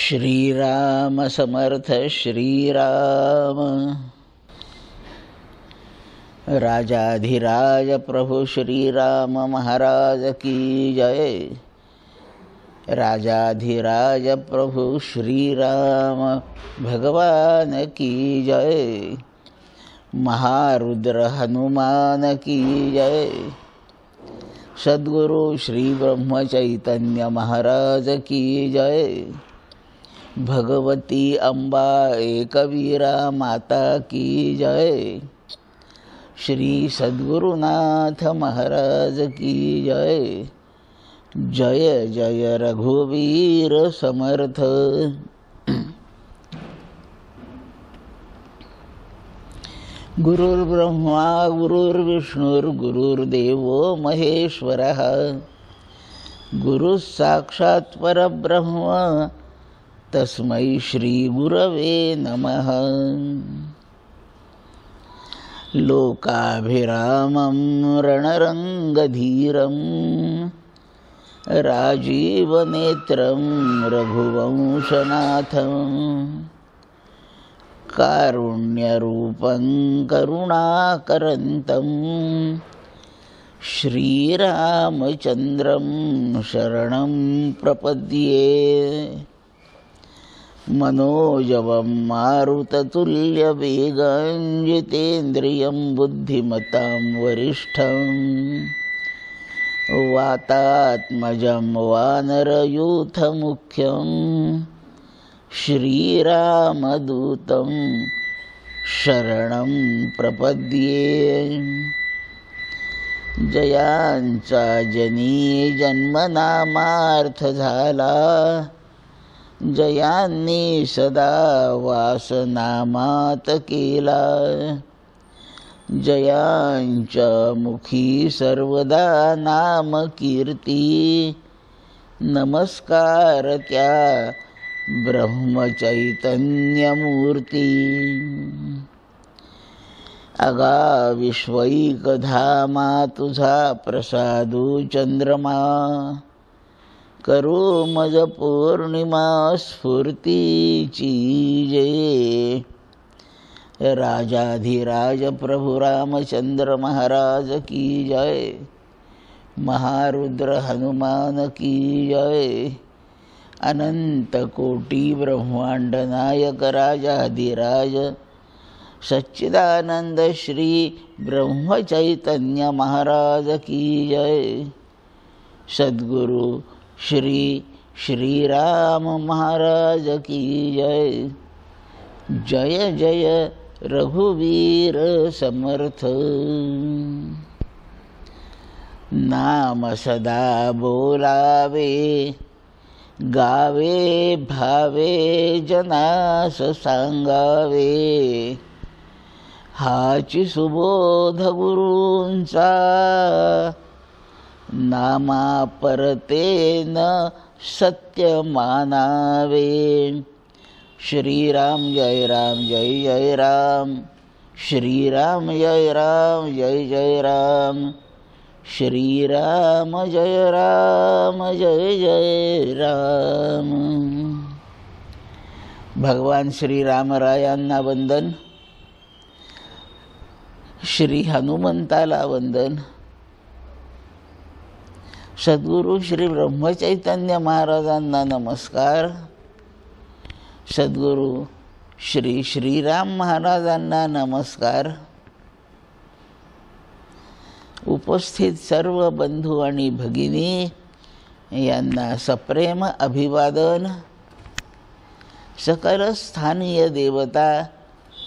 श्रीराम समर्थ श्रीराम। राजाधिराज प्रभु श्रीराम महाराज की जय। राजाधिराज प्रभु श्रीराम भगवान की जय। महारुद्र हनुमान की जय। सद्गुरु श्री ब्रह्म चैतन्य महाराज की जय। भगवती अम्बा एकवीरा माता की जय। श्री सद्गुरुनाथ महाराज की जय। जय जय रघुवीर समर्थ। गुरुर्ब्रह्मा गुरुर्विष्णुर्गुरुर्देवो महेश्वरः। गुरुः साक्षात् परब्रह्म तस्मै श्री गुरवे नमः। लोकाभिरामं रणरंगधीरं राजीवनेत्रं रघुवंशनाथं कारुण्यरूपं करुणाकरन्तं श्रीरामचन्द्रं शरणं प्रपद्ये। मनोजवं मारुततुल्यवेगं जितेन्द्रियं बुद्धिमतां वरिष्ठं वातात्मजं वानरयूथमुख्यं श्रीरामदूतं शरणं प्रपद्ये। जयांचा जनी जन्मनामार्थ झाला, जयांनी सदा वासनामात केला। जयांच्या मुखी सर्वदा नाम कीर्ती, नमस्कार त्या ब्रह्मचैतन्यमूर्ती। अगाविश्वैकधामा तुझा प्रसादू चंद्रमा, करो मज पौर्णिमा स्फूर्तीची जय। राजाधिराज प्रभु रामचंद्र महाराज की जय। महारुद्र हनुमान की जय। अनंत कोटि ब्रह्मांड नायक राजाधिराज सच्चिदानंद श्री ब्रह्म चैतन्य महाराज की जय। सद्गुरु श्री श्रीराम महाराज की जय। जय जय रघुवीर समर्थ। नाम सदा बोलावे, गावे भावे जनास सांगावे। हाची सुबोध गुरूंचा, नामा परतेन सत्य मानावे। श्रीराम जय राम जय जय राम। श्रीराम जय राम जय जय राम। श्रीराम जय राम जय जय राम। भगवान श्रीरामरायांना वंदन। श्री हनुमंताला वंदन। सद्गुरु श्री ब्रह्मचैतन्य महाराजांना नमस्कार। सद्गुरु श्री श्रीराम महाराजांना नमस्कार। उपस्थित सर्व बंधू आणि भगिनी यांना सप्रेम अभिवादन। सकल स्थानीय देवता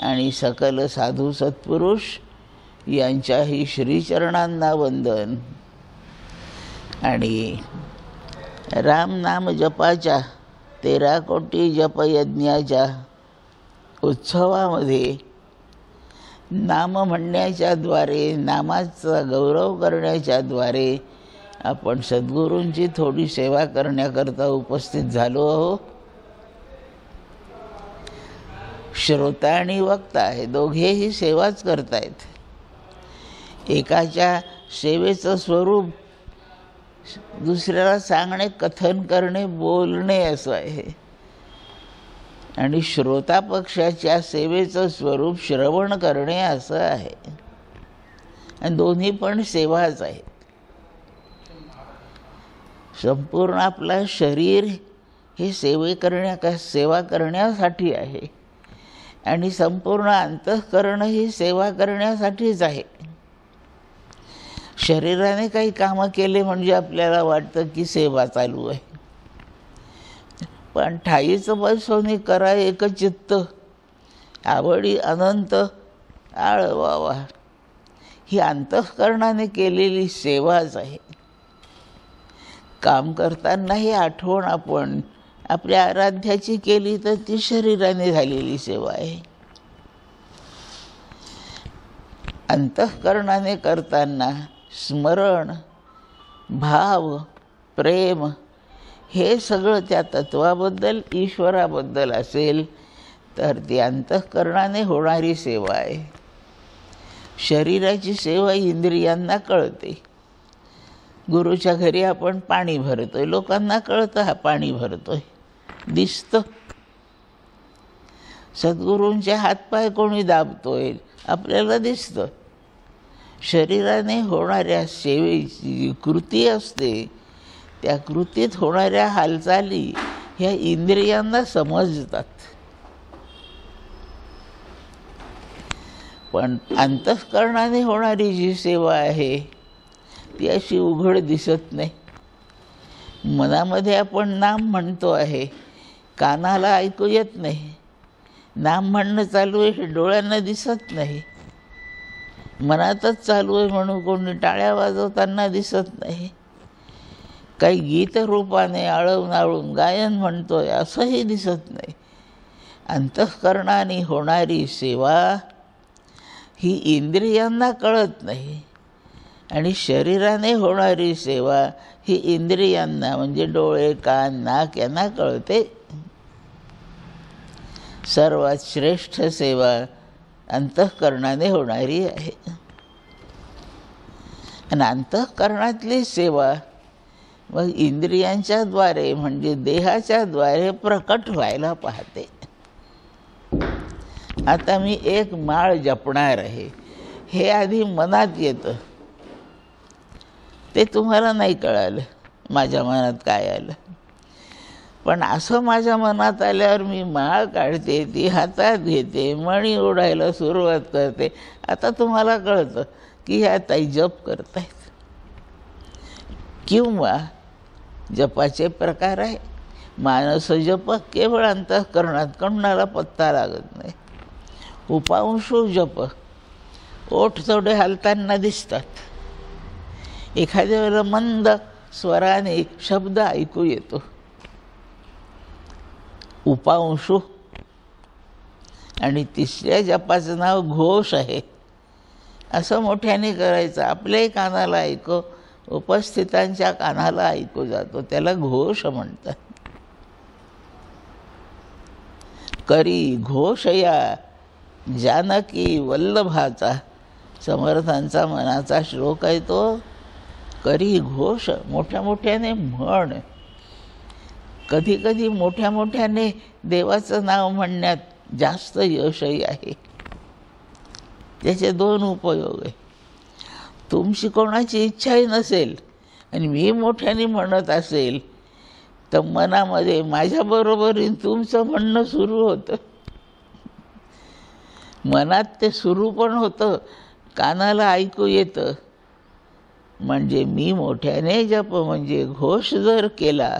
आणि सकल साधू सत्पुरुष यांच्याही श्रीचरणांना वंदन। आणि राम नाम जपाच्या 13 कोटी जपयज्ञाच्या उत्सवामध्ये नाम म्हणण्याच्या द्वारे, नामाचा गौरव करण्याच्या द्वारे आपण सद्गुरूंची थोडी सेवा करण्याकरता उपस्थित झालो आहोत। श्रोता आणि वक्ता हे दोघेही सेवाच करतायत। एकाच्या सेवेचं स्वरूप दुसऱ्याला सांगणे, कथन करणे, बोलणे असं आहे। आणि श्रोता पक्षाच्या सेवेचं स्वरूप श्रवण करणे असं आहे. आणि दोन्ही पण सेवाच आहेत. संपूर्ण आपलं शरीर हे सेवा करण्यासाठी आहे आणि संपूर्ण अंतःकरण ही सेवा करण्यासाठीच आहे. शरीराने काही कामं केले म्हणजे आपल्याला वाटतं की सेवा चालू आहे, पण ठाईचं बसवणी करा एकचित्त, आवडी अनंत आळवावा, ही अंतःकरणाने केलेली सेवाच आहे. काम करताना ही आठवण आपण आपल्या आराध्याची केली तर ती शरीराने झालेली सेवा आहे. अंतःकरणाने करताना स्मरण, भाव, प्रेम हे सगळं त्या तत्वाबद्दल, ईश्वराबद्दल असेल तर ती अंतःकरणाने होणारी सेवा आहे. शरीराची सेवा इंद्रियांना कळते. गुरुच्या घरी आपण पाणी भरतोय, लोकांना कळतं हा पाणी भरतोय, दिसतं. सद्गुरूंचे हातपाय कोणी दाबतोय आपल्याला दिसतं. शरीराने होणाऱ्या सेवेची जी कृती असते त्या कृतीत होणाऱ्या हालचाली ह्या इंद्रियांना समजतात, पण अंतःकरणाने होणारी जी सेवा आहे ती अशी उघड दिसत नाही. मनामध्ये आपण नाम म्हणतो आहे, कानाला ऐकू येत नाही. नाम म्हणणं चालू आहे हे डोळ्यांना दिसत नाही. मनातच चालू आहे म्हणून कोणी टाळ्या वाजवताना दिसत नाही. काही गीतरूपाने आळवून आळून गायन म्हणतोय असंही दिसत नाही. अंतःकरणाने होणारी सेवा ही इंद्रियांना कळत नाही आणि शरीराने होणारी सेवा ही इंद्रियांना म्हणजे डोळे, कान, नाक यांना कळते. सर्वात श्रेष्ठ सेवा अंतःकरणाने होणारी आहे. आणि अंतःकरणातली सेवा मग इंद्रियांच्या द्वारे म्हणजे देहाच्या द्वारे प्रकट व्हायला पाहते. आता मी एक माळ जपणार आहे हे आधी मनात येतं, ते तुम्हाला नाही कळालं माझ्या मनात काय आलं. पण असं माझ्या मनात आल्यावर मी माळ काढते, ती हातात घेते, मणी ओढायला सुरुवात करते. आता तुम्हाला कळतं की ह्या ताई जप करतायत. किंवा जपाचे प्रकार आहे. मानस जप केवळ अंतःकरणात, कोणाला पत्ता लागत नाही. उपांशू जप ओठ थोडे हलताना दिसतात. एखाद्या वेळेला मंद स्वराने शब्द ऐकू येतो. उपांशू. आणि तिसऱ्या जपाचं नाव घोष आहे. असं मोठ्याने करायचं, आपल्याही कानाला ऐकू, उपस्थितांच्या कानाला ऐकू जातो, त्याला घोष म्हणतात. करी घोष या जानकी वल्लभाचा, समर्थांचा मनाचा श्लोक आहे तो. करी घोष, मोठ्या मोठ्याने म्हण. कधी कधी मोठ्या मोठ्याने देवाचं नाव म्हणण्यात जास्त यशही आहे. त्याचे दोन उपयोग आहे. तुमची कोणाची इच्छाही नसेल आणि मी मोठ्याने म्हणत असेल तर मनामध्ये माझ्याबरोबरीने तुमचं म्हणणं सुरू होतं. मनात ते सुरू पण होतं, कानाला ऐकू येतं. म्हणजे मी मोठ्याने जप म्हणजे घोष जर केला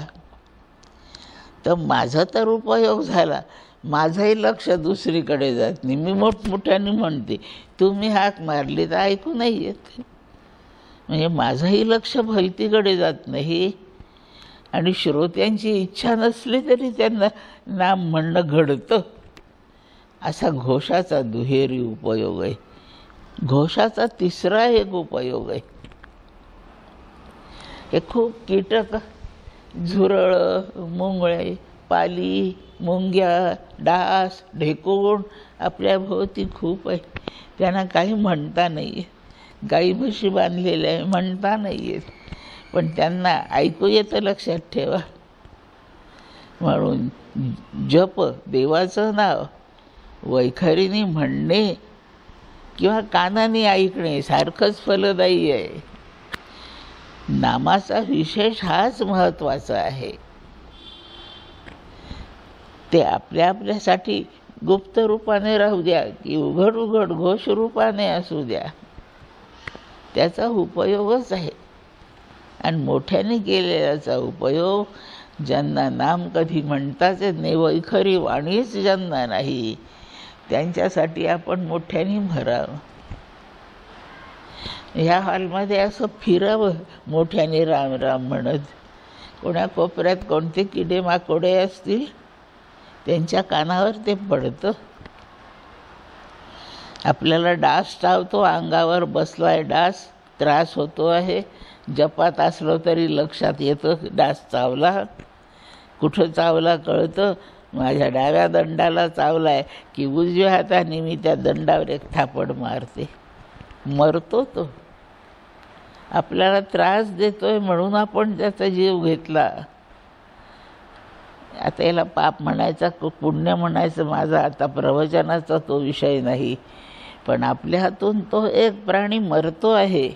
तर माझा तर उपयोग झाला, माझंही लक्ष दुसरीकडे जात नाही. मी मोठमोठ्याने म्हणते, तुम्ही हाक मारली तर ऐकू नाही येत. म्हणजे माझंही लक्ष भलतीकडे जात नाही आणि श्रोत्यांची इच्छा नसली तरी त्यांना नाम म्हणणं घडतं. असा घोषाचा दुहेरी उपयोग आहे. घोषाचा तिसरा एक उपयोग आहे. हे खूप कीटक, झुरळं, मुंगळे, पाली, मुंग्या, डास, ढेकूण आपल्या भोवती खूप आहे. त्यांना काही म्हणता नाही येत. गाई म्हशी बांधलेल्या आहे, म्हणता नाही येत, पण त्यांना ऐकू येतं. लक्षात ठेवा, म्हणून जप, देवाचं नाव वैखरीने म्हणणे किंवा कानाने ऐकणे सारखंच फलदायी आहे. नामाचा विशेष हाच महत्त्वाचा आहे. ते आपल्या आपल्यासाठी गुप्त रूपाने राहू द्या की उघड उघड घोष रूपाने असू द्या, त्याचा उपयोगच आहे. आणि मोठ्याने केलेल्याचा उपयोग ज्यांना नाम कधी म्हणताच येत नाही, वैखरी वाणीच ज्यांना नाही, त्यांच्यासाठी आपण मोठ्याने भरावं. ह्या हॉलमध्ये असं फिरावं मोठ्याने राम राम म्हणत. कोणा कोपऱ्यात कोणते किडे माकोडे असतील त्यांच्या कानावर ते पडतं. आपल्याला डास चावतो, अंगावर बसलाय डास, त्रास होतो आहे. जपात असलो तरी लक्षात येतं डास चावला. कुठं चावला कळतं. माझ्या डाव्या दंडाला चावलाय की उजव्या हाताने मी त्या दंडावर एक थापड मारते. मरतो तो. आपल्याला त्रास देतोय म्हणून आपण त्याचा जीव घेतला. आता याला पाप म्हणायचा पुण्य म्हणायचं माझा आता प्रवचनाचा तो विषय नाही, पण आपल्या हातून तो एक प्राणी मरतो आहे.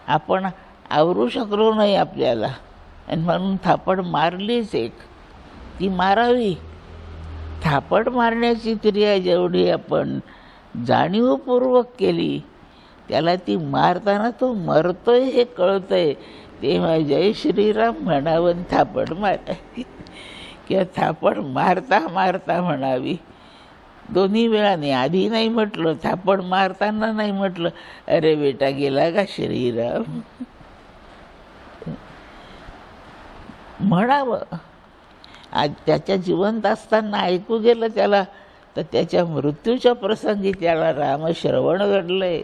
आपण आवरू शकलो नाही आपल्याला, आणि म्हणून थापड मारलीच एक. ती मारावी. थापड मारण्याची क्रिया जेवढी आपण जाणीवपूर्वक केली, त्याला ती मारताना तो मरतोय हे कळतंय, तेव्हा जय श्रीराम म्हणावं, थापड मारावी किंवा थापड मारता मारता म्हणावी. दोन्ही वेळाने, आधी नाही म्हटलं, थापड मारताना नाही म्हटलं अरे बेटा गेला का श्रीराम, म्हणावं. आज त्याच्या जिवंत असताना ऐकू गेलं त्याला, तर त्याच्या मृत्यूच्या प्रसंगी त्याला रामश्रवण घडलंय.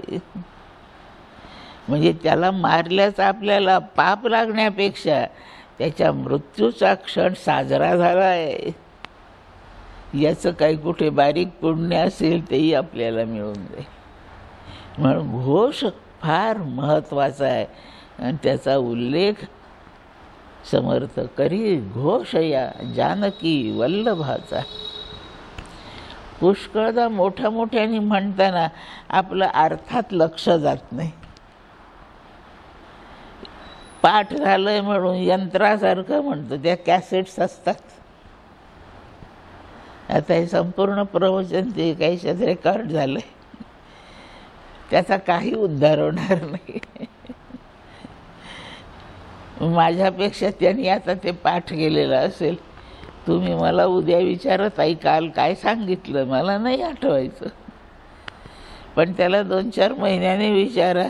म्हणजे त्याला मारल्याचा आपल्याला पाप लागण्यापेक्षा त्याच्या मृत्यूचा क्षण साजरा झाला आहे. याचं काही कुठे बारीक पुण्य असेल तेही आपल्याला मिळून जाईल. म्हणून घोष फार महत्त्वाचा आहे आणि त्याचा उल्लेख समर्थ करी घोष या जानकी वल्लभाचा. पुष्कळदा मोठ्या मोठ्याने म्हणताना आपलं अर्थात लक्ष जात नाही. पाठ झालंय म्हणून यंत्रासारखं म्हणतो. त्या कॅसेट्स असतात. आता हे संपूर्ण प्रवचन ते काहीच्यात रेकॉर्ड झालं आहे, त्याचा काही उद्धार होणार नाही. माझ्यापेक्षा त्यांनी आता ते पाठ केलेलं असेल. तुम्ही मला उद्या विचारत आई काल काय सांगितलं, मला नाही आठवायचं, पण त्याला 2-4 महिन्याने विचारा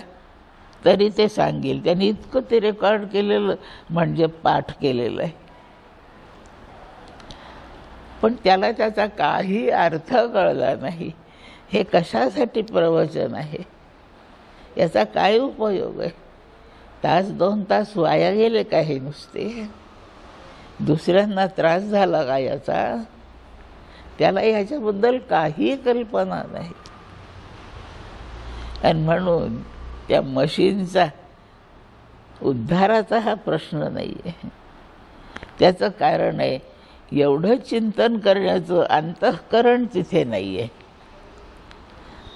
तरी ते सांगेल. त्यांनी इतकं ते रेकॉर्ड केलेलं म्हणजे पाठ केलेलं आहे. पण त्याला त्याचा काही अर्थ कळला नाही. हे कशासाठी प्रवचन आहे, याचा काय उपयोग आहे. 1-2 तास वाया गेले का हे नुसते. दुसऱ्यांना त्रास झाला का याचा, त्याला ह्याच्याबद्दल काही कल्पना नाही. आणि म्हणून त्या मशीनचा उद्धाराचा हा प्रश्न नाही आहे. त्याचं कारण आहे एवढं चिंतन करण्याचं अंतःकरण तिथे नाही आहे.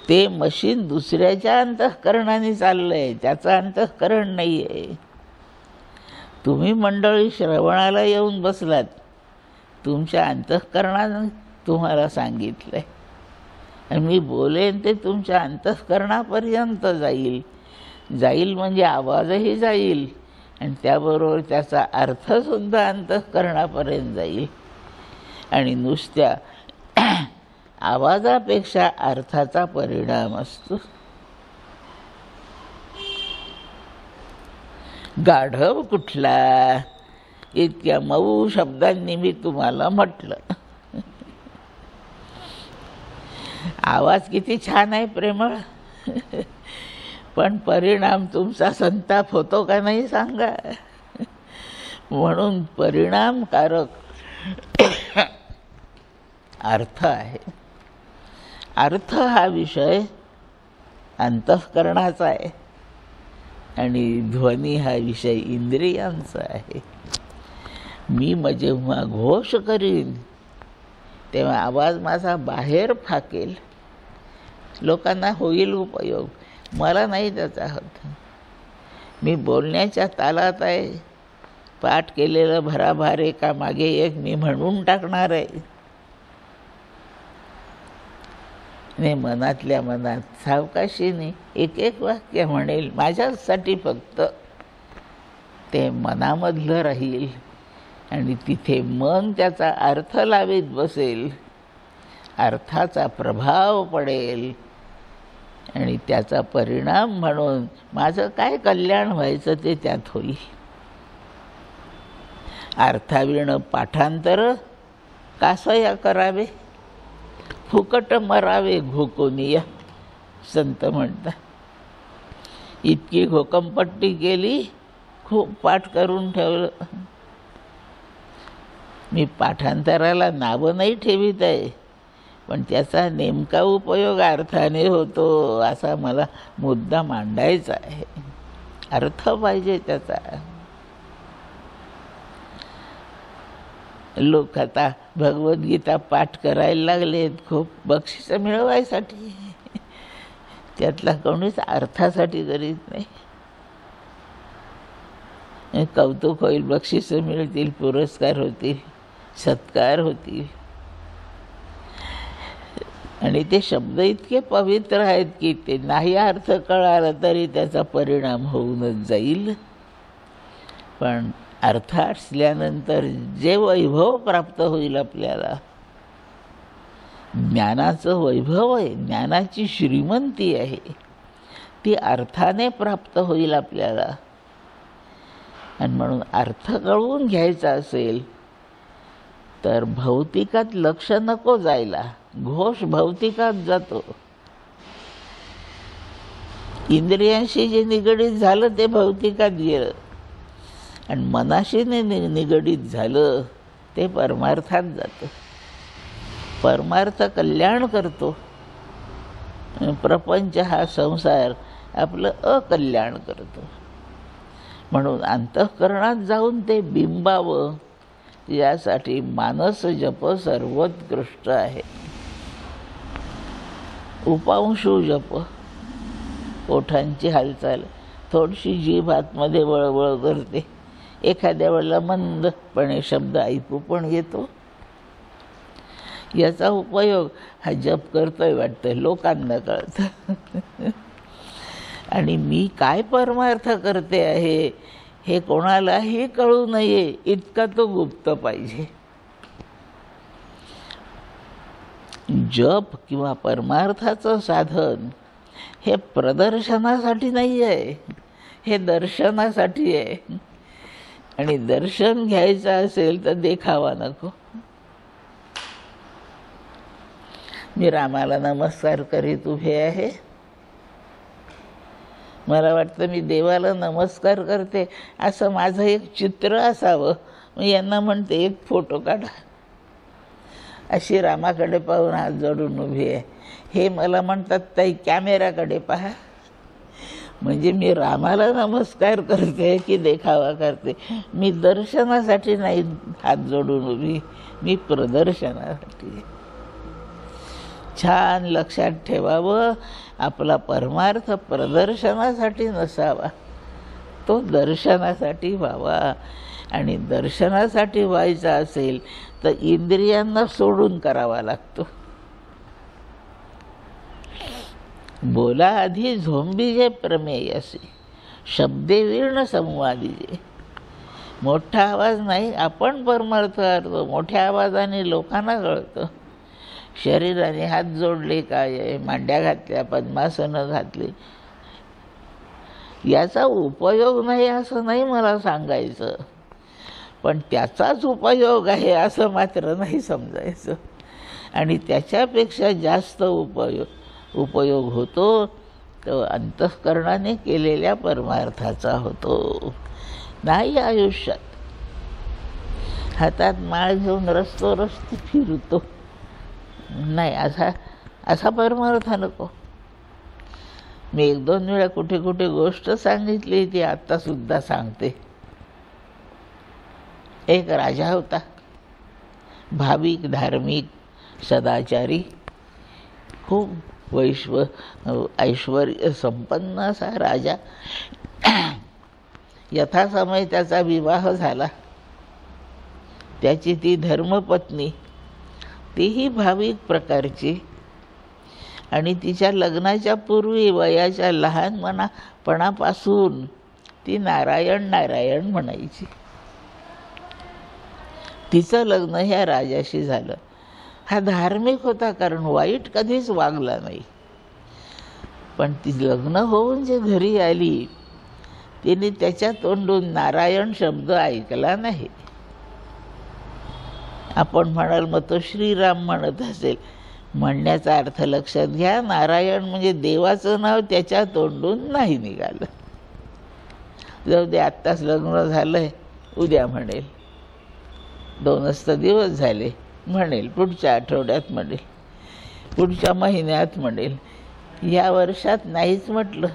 ते मशीन दुसऱ्याच्या अंतःकरणाने चाललं आहे, त्याचं अंतःकरण नाही आहे. तुम्ही मंडळी श्रवणाला येऊन बसलात, तुमच्या अंतःकरणाने तुम्हाला सांगितलं आहे, आणि मी बोलेन ते तुमच्या अंतःकरणापर्यंत जाईल. जाईल म्हणजे आवाजही जाईल, आणि त्याबरोबर त्याचा अर्थसुद्धा अंतःकरणापर्यंत जाईल. आणि नुसत्या आवाजापेक्षा अर्थाचा परिणाम असतो. गाढव कुठला, इतक्या मऊ शब्दांनी मी तुम्हाला म्हटलं. आवाज किती छान आहे, प्रेमळ, पण परिणाम तुमचा संताप होतो का नाही सांगा. म्हणून परिणामकारक अर्थ आहे. अर्थ हा विषय अंतःकरणाचा आहे आणि ध्वनी हा विषय इंद्रियांचा आहे. मी जेव्हा घोष करीन तेव्हा आवाज माझा बाहेर फाकेल, लोकांना होईल उपयोग, मला नाही त्याचा होत. मी बोलण्याच्या तालात आहे, पाठ केलेलं भराभार एका मागे एक मी म्हणून टाकणार आहे. मी मनातल्या मनात सावकाशीने एक एक वाक्य म्हणेल, माझ्यासाठी फक्त ते मनामधलं राहील आणि तिथे मन त्याचा अर्थ लावीत बसेल, अर्थाचा प्रभाव पडेल आणि त्याचा परिणाम म्हणून माझं काय कल्याण व्हायचं ते त्यात होईल. अर्थाविण पाठांतर कासया करावे, फुकट मरावे घोकोनिया, संत म्हणतात. इतकी घोकमपट्टी केली, खूप पाठ करून ठेवलं. मी पाठांतराला नावं नाही ठेवीत आहे, पण त्याचा नेमका उपयोग अर्थाने होतो असा मला मुद्दा मांडायचा आहे. अर्थ पाहिजे त्याचा. लोक आता भगवद्गीता पाठ करायला लागलेत खूप बक्षिसं मिळवायसाठी, त्यातला कोणीच अर्थासाठी करीत नाही. कौतुक होईल, बक्षिसं मिळतील, पुरस्कार होतील, सत्कार होतील, आणि ते शब्द इतके पवित्र आहेत की ते नाही अर्थ कळाला तरी त्याचा परिणाम होऊनच जाईल. पण अर्थ असल्यानंतर जे वैभव प्राप्त होईल आपल्याला, ज्ञानाचं वैभव आहे, ज्ञानाची श्रीमंती आहे, ती अर्थाने प्राप्त होईल आपल्याला. आणि म्हणून अर्थ कळवून घ्यायचा असेल तर भौतिकात लक्ष नको जायला. घोष भौतिकात जातो. इंद्रियांशी जे निगडीत झालं ते भौतिकात गेलं, आणि मनाशी निगडीत झालं ते परमार्थात जातं. परमार्थ कल्याण करतो, प्रपंच हा संसार आपलं अकल्याण करतो. म्हणून अंतःकरणात जाऊन ते बिंबावं यासाठी मानस जप सर्वोत्कृष्ट आहे. उपांशू जप, ओठांची हालचाल, थोडीशी जीभ आतमध्ये वळवळ करते, एखाद्या वेळेला मंदपणे शब्द ऐकू पण येतो. याचा उपयोग हा जप करतोय वाटतं लोकांना कळतं. आणि मी काय परमार्थ करते आहे हे कोणालाही कळू नये इतका तो गुप्त पाहिजे. जप किंवा परमार्थाचं साधन हे प्रदर्शनासाठी नाही आहे, हे दर्शनासाठी आहे. आणि दर्शन घ्यायचं असेल तर देखावा नको. मी रामाला नमस्कार करीत उभे आहे, मला वाटतं मी देवाला नमस्कार करते असं माझं एक चित्र असावं. मी यांना म्हणते एक फोटो काढा. अशी रामाकडे पाहून हात जोडून उभी आहे. हे मला म्हणतात ताई कॅमेराकडे पहा. म्हणजे मी रामाला नमस्कार करते की देखावा करते? मी दर्शनासाठी नाही हात जोडून उभी, मी प्रदर्शनासाठी. छान लक्षात ठेवावं, आपला परमार्थ प्रदर्शनासाठी नसावा, तो दर्शनासाठी व्हावा. आणि दर्शनासाठी व्हायचा असेल तर इंद्रियांना सोडून करावा लागतो. बोला आधी झोंबीजे प्रमेयसी, शब्दे विर्ण संवादीजे. मोठा आवाज नाही, आपण परमार्थ करतो, मोठ्या आवाजाने लोकांना कळतं. शरीराने हात जोडले काय आहे, मांड्या घातल्या, पद्मासनं घातली, याचा उपयोग नाही असं नाही मला सांगायचं, पण त्याचाच उपयोग आहे असं मात्र नाही समजायचं. आणि त्याच्यापेक्षा जास्त उपयोग होतो तो अंतःकरणाने केलेल्या परमार्थाचा होतो. नाही आयुष्यात हातात माळ घेऊन रस्ते फिरतो, नाही, असा परमार्थ नको. मी 1-2 वेळा कुठे गोष्ट सांगितली, ती आत्तासुद्धा सांगते. एक राजा होता, भाविक, धार्मिक, सदाचारी, खूप ऐश्वर्य संपन्न असा राजा. यथासमय त्याचा विवाह झाला. त्याची ती धर्मपत्नी, तीही भाविक प्रकारची, आणि तिच्या लग्नाच्या पूर्वी वयाच्या लहानपणापासून ती नारायण नारायण म्हणायची. तिचं लग्न ह्या राजाशी झालं. हा धार्मिक होता, कारण वाईट कधीच वागला नाही. पण ती लग्न होऊन जे घरी आली, तिने त्याच्या तोंडून नारायण शब्द ऐकला नाही. आपण म्हणाल मग तो श्रीराम म्हणत असेल. म्हणण्याचा अर्थ लक्षात घ्या, नारायण म्हणजे देवाचं नाव त्याच्या तोंडून नाही निघालं. जाऊ दे, आत्ताच लग्न झालंय, उद्या म्हणेल, 2च तर दिवस झाले म्हणेल, पुढच्या आठवड्यात म्हणेल, पुढच्या महिन्यात म्हणेल. या वर्षात नाहीच म्हटलं.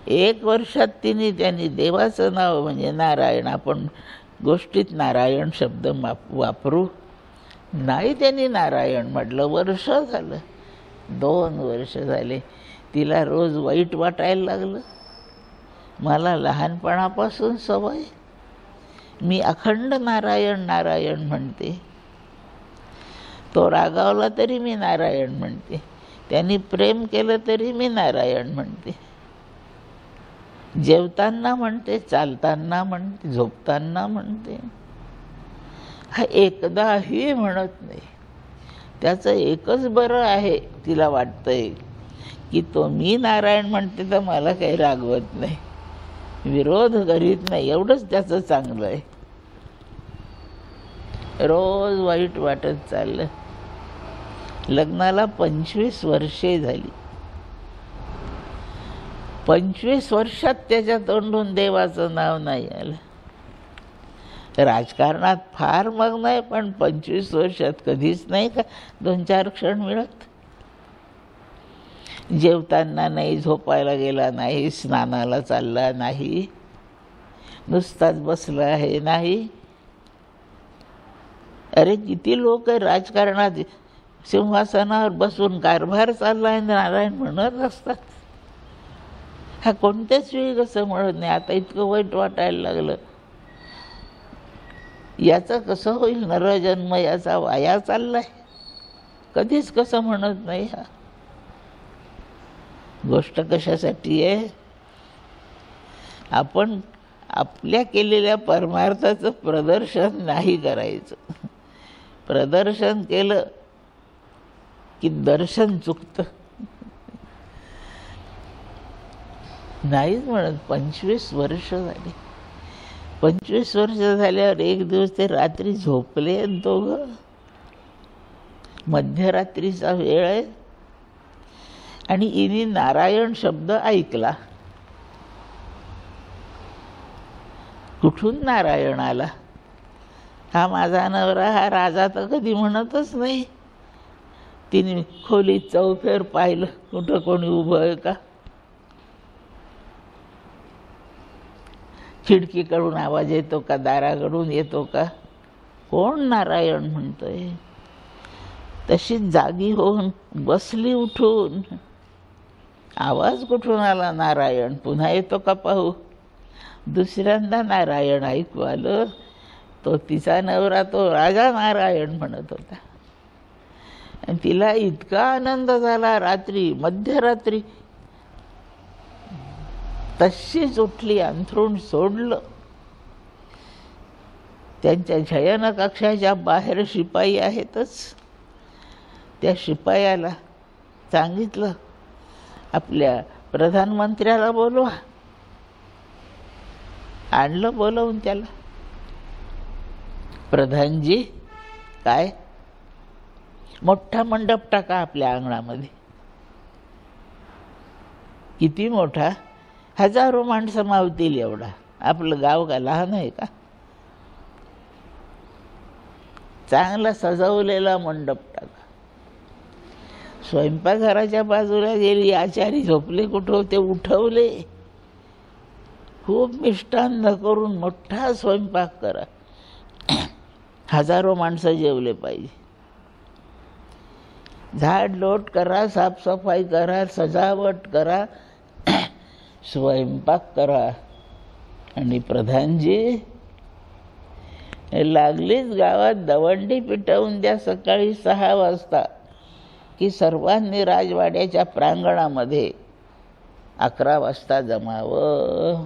1 वर्षात त्यांनी देवाचं नाव म्हणजे नारायण, आपण गोष्टीत नारायण शब्द वापरू, नाही त्यांनी नारायण म्हटलं. वर्ष झालं, 2 वर्ष झाले. तिला रोज वाईट वाटायला लागलं. मला लहानपणापासून सवय, मी अखंड नारायण नारायण म्हणते. तो रागावला तरी मी नारायण म्हणते, त्यांनी प्रेम केलं तरी मी नारायण म्हणते. जेवताना म्हणते, चालताना म्हणते, झोपताना म्हणते. हा एकदाही म्हणत नाही. त्याचं एकच बरं आहे, तिला वाटतंय की तो मी नारायण म्हणते तर मला काही रागवत नाही, विरोध करीत नाही, एवढंच त्याचं चांगलं आहे. रोज वाईट वाटत चाललं. लग्नाला 25 वर्षे झाली. 25 वर्षात त्याच्या तोंडून देवाचं नाव नाही आलं. राजकारणात फार मग नाही, पण 25 वर्षात कधीच नाही का 2-4 क्षण मिळत. जेवताना नाही, झोपायला गेला नाही, स्नानाला चालला नाही, नुसताच बसला आहे नाही. अरे किती लोक राजकारणात सिंहासनावर बसून कारभार चाललाय नारायण म्हणत असतात. हा कोणत्याच वेळी कसं म्हणत नाही. आता इतकं वाईट वाटायला लागलं, याचं कसं होईल नरजन्म, याचा वाया चाललाय, कधीच कसं म्हणत नाही. हा गोष्ट कशासाठी आहे? आपण आपल्या केलेल्या परमार्थाचं प्रदर्शन नाही करायचं. प्रदर्शन केलं की दर्शन चुकतं. नाहीच म्हणत. 25 वर्ष झाली. 25 वर्ष झाल्यावर एक दिवस ते रात्री झोपले दोघं. मध्यरात्रीचा वेळ आहे आणि इनी नारायण शब्द ऐकला. कुठून नारायण आला? हा माझा नवरा, हा राजा तर कधी म्हणतच नाही. तिने खोलीत चौफेर पाहिलं, कुठं कोणी उभं आहे का? खिडकीकडून आवाज येतो का? दाराकडून येतो का? कोण नारायण म्हणतोय? तशीच जागी होऊन बसली उठून. आवाज कुठून आला? नारायण. पुन्हा येतो का पाहू. दुसऱ्यांदा नारायण ऐकू आलं. तो तिचा नवरा, तो राजा नारायण म्हणत होता. आणि तिला इतका आनंद झाला. रात्री, मध्यरात्री तशीच उठली, अंथरूण सोडलं. त्यांच्या शयन कक्षाच्या बाहेर शिपाई आहेतच. त्या शिपायाला सांगितलं, आपल्या प्रधानमंत्र्याला बोलवा. आणलं बोलवून त्याला. प्रधानजी, काय? मोठा मंडप टाका आपल्या अंगणामध्ये. किती मोठा? 1000 माणसं मावतील एवढा. आपलं गाव का लहान आहे का? चांगला सजवलेला मंडप टाका. स्वयंपाकघराच्या बाजूला गेली. आचारी झोपले कुठं होते, उठवले. खूप मिष्टान्न करून मोठा स्वयंपाक करा. हजारो माणसं जेवले पाहिजे. झाडलोट करा, साफसफाई करा, सजावट करा, स्वयंपाक करा. आणि प्रधानजी लागलीच गावात दवंडी पिटवून द्या सकाळी 6 वाजता, की सर्वांनी राजवाड्याच्या प्रांगणामध्ये 11 वाजता जमावं.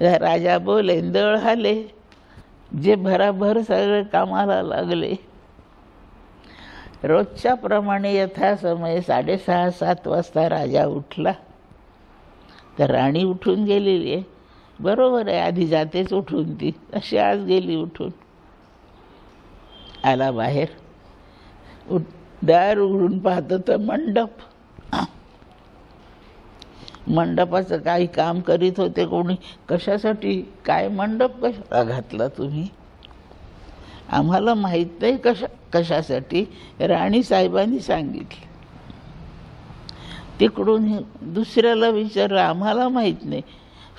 राजा बोले, दळ आले, जे भराभर सगळे कामाला लागले. रोजच्या प्रमाणे यथासमय 6:30-7 वाजता राजा उठला. तर राणी उठून गेलेली आहे, बरोबर आहे, आधी जातेच उठून ती, अशी आज गेली उठून. आला बाहेर, दार उघडून पाहतं तर मंडप. मंडपाचं काही काम करीत होते कोणी. कशासाठी, काय मंडप कशाला घातला तुम्ही? आम्हाला माहीत नाही कशासाठी. राणी साहेबांनी सांगितलं. तिकडून दुसऱ्याला विचारलं, आम्हाला माहीत नाही.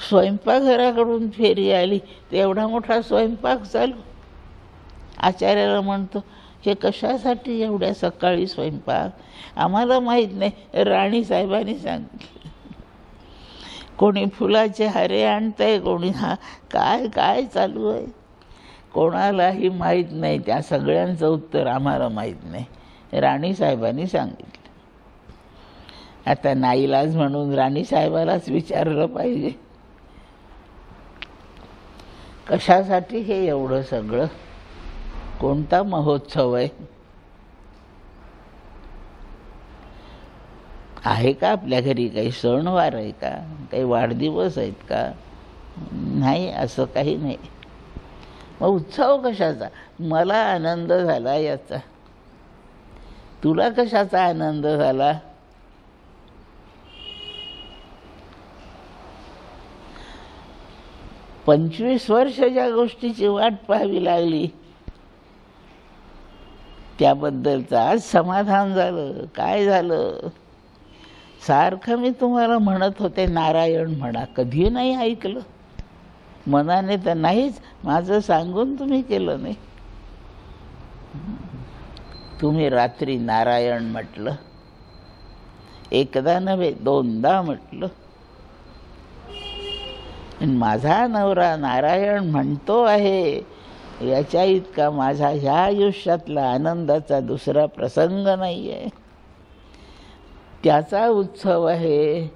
स्वयंपाकघराकडून फेरी आली, तर एवढा मोठा स्वयंपाक चालू. आचार्याला म्हणतो, हे कशासाठी एवढ्या सकाळी स्वयंपाक? आम्हाला माहीत नाही, राणी साहेबांनी सांगितलं. कोणी फुलाचे हारे आणतंय, कोणी काय काय चालू आहे, कोणालाही माहीत नाही. त्या सगळ्यांचं उत्तर आम्हाला माहीत नाही, राणी साहेबांनी सांगितलं. आता नाईलाज म्हणून राणी साहेबालाच विचारलं पाहिजे, कशासाठी हे एवढं सगळं? कोणता महोत्सव आहे का आपल्या घरी? काही सणवार आहे का? काही वाढदिवस आहेत का? नाही, असं काही नाही. मग उत्सव कशाचा? मला आनंद झाला याचा. तुला कशाचा आनंद झाला? पंचवीस वर्ष ज्या गोष्टीची वाट पाहावी लागली, त्याबद्दलचं आज समाधान झालं. काय झालं? सारखं मी तुम्हाला म्हणत होते, नारायण म्हणा, कधी नाही ऐकलं. मनाने तर नाहीच, माझं सांगून तुम्ही केलं नाही. तुम्ही रात्री नारायण म्हटलं, एकदा नव्हे 2दा म्हटलं. माझा नवरा नारायण म्हणतो आहे, याच्या इतका माझा ह्या आयुष्यातला आनंदाचा दुसरा प्रसंग नाही आहे. त्याचा उत्सव आहे.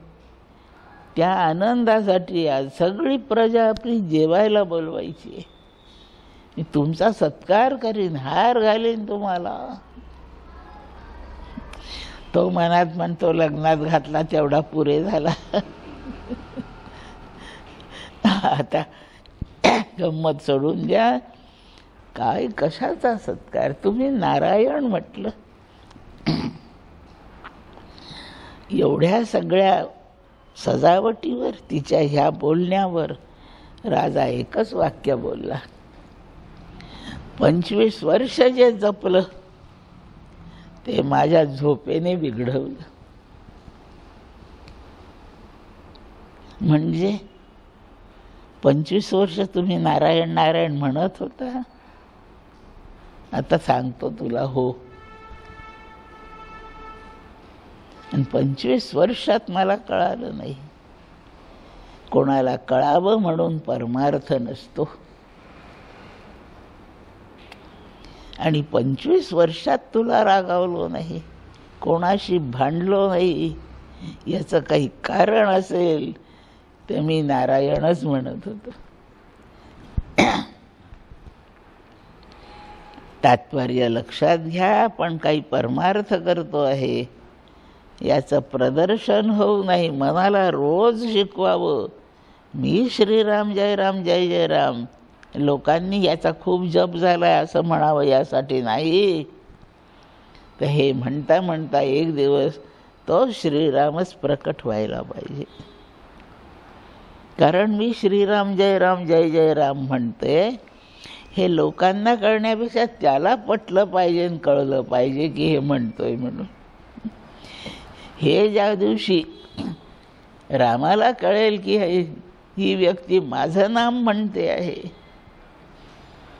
त्या आनंदासाठी आज सगळी प्रजा आपली जेवायला बोलवायची. मी तुमचा सत्कार करीन, हार घालीन तुम्हाला. तो मनात म्हणतो, लग्नात घातला तेवढा पुरे झाला. आता गंमत सोडून द्या. काय कशाचा सत्कार? तुम्ही नारायण म्हटलं. एवढ्या सगळ्या सजावटीवर, तिच्या ह्या बोलण्यावर राजा एकच वाक्य बोलला, 25 वर्ष जे जपलं ते माझ्या झोपेने बिघडवलं. म्हणजे 25 वर्ष तुम्ही नारायण नारायण म्हणत होता, आता सांगतो तुला हो. आणि 25 वर्षात मला कळालं नाही. कोणाला कळावं म्हणून परमार्थ नसतो. आणि 25 वर्षात तुला रागावलो नाही, कोणाशी भांडलो नाही, याचं काही कारण असेल तर मी नारायणच म्हणत होतो. तात्पर्य लक्षात घ्या. आपण काही परमार्थ करतो आहे याचं प्रदर्शन होऊ नाही. मनाला रोज शिकवावं, मी श्रीराम जय राम जय जय राम. लोकांनी याचा खूप जप झाला आहे असं म्हणावं यासाठी नाही. तर हे म्हणता म्हणता एक दिवस तो श्रीरामच प्रकट व्हायला पाहिजे. कारण मी श्रीराम जय जय राम म्हणते, हे लोकांना कळण्यापेक्षा त्याला पटलं पाहिजे, कळलं पाहिजे की हे म्हणतोय म्हणून. हे ज्या दिवशी रामाला कळेल की ही व्यक्ती माझं नाम म्हणते आहे,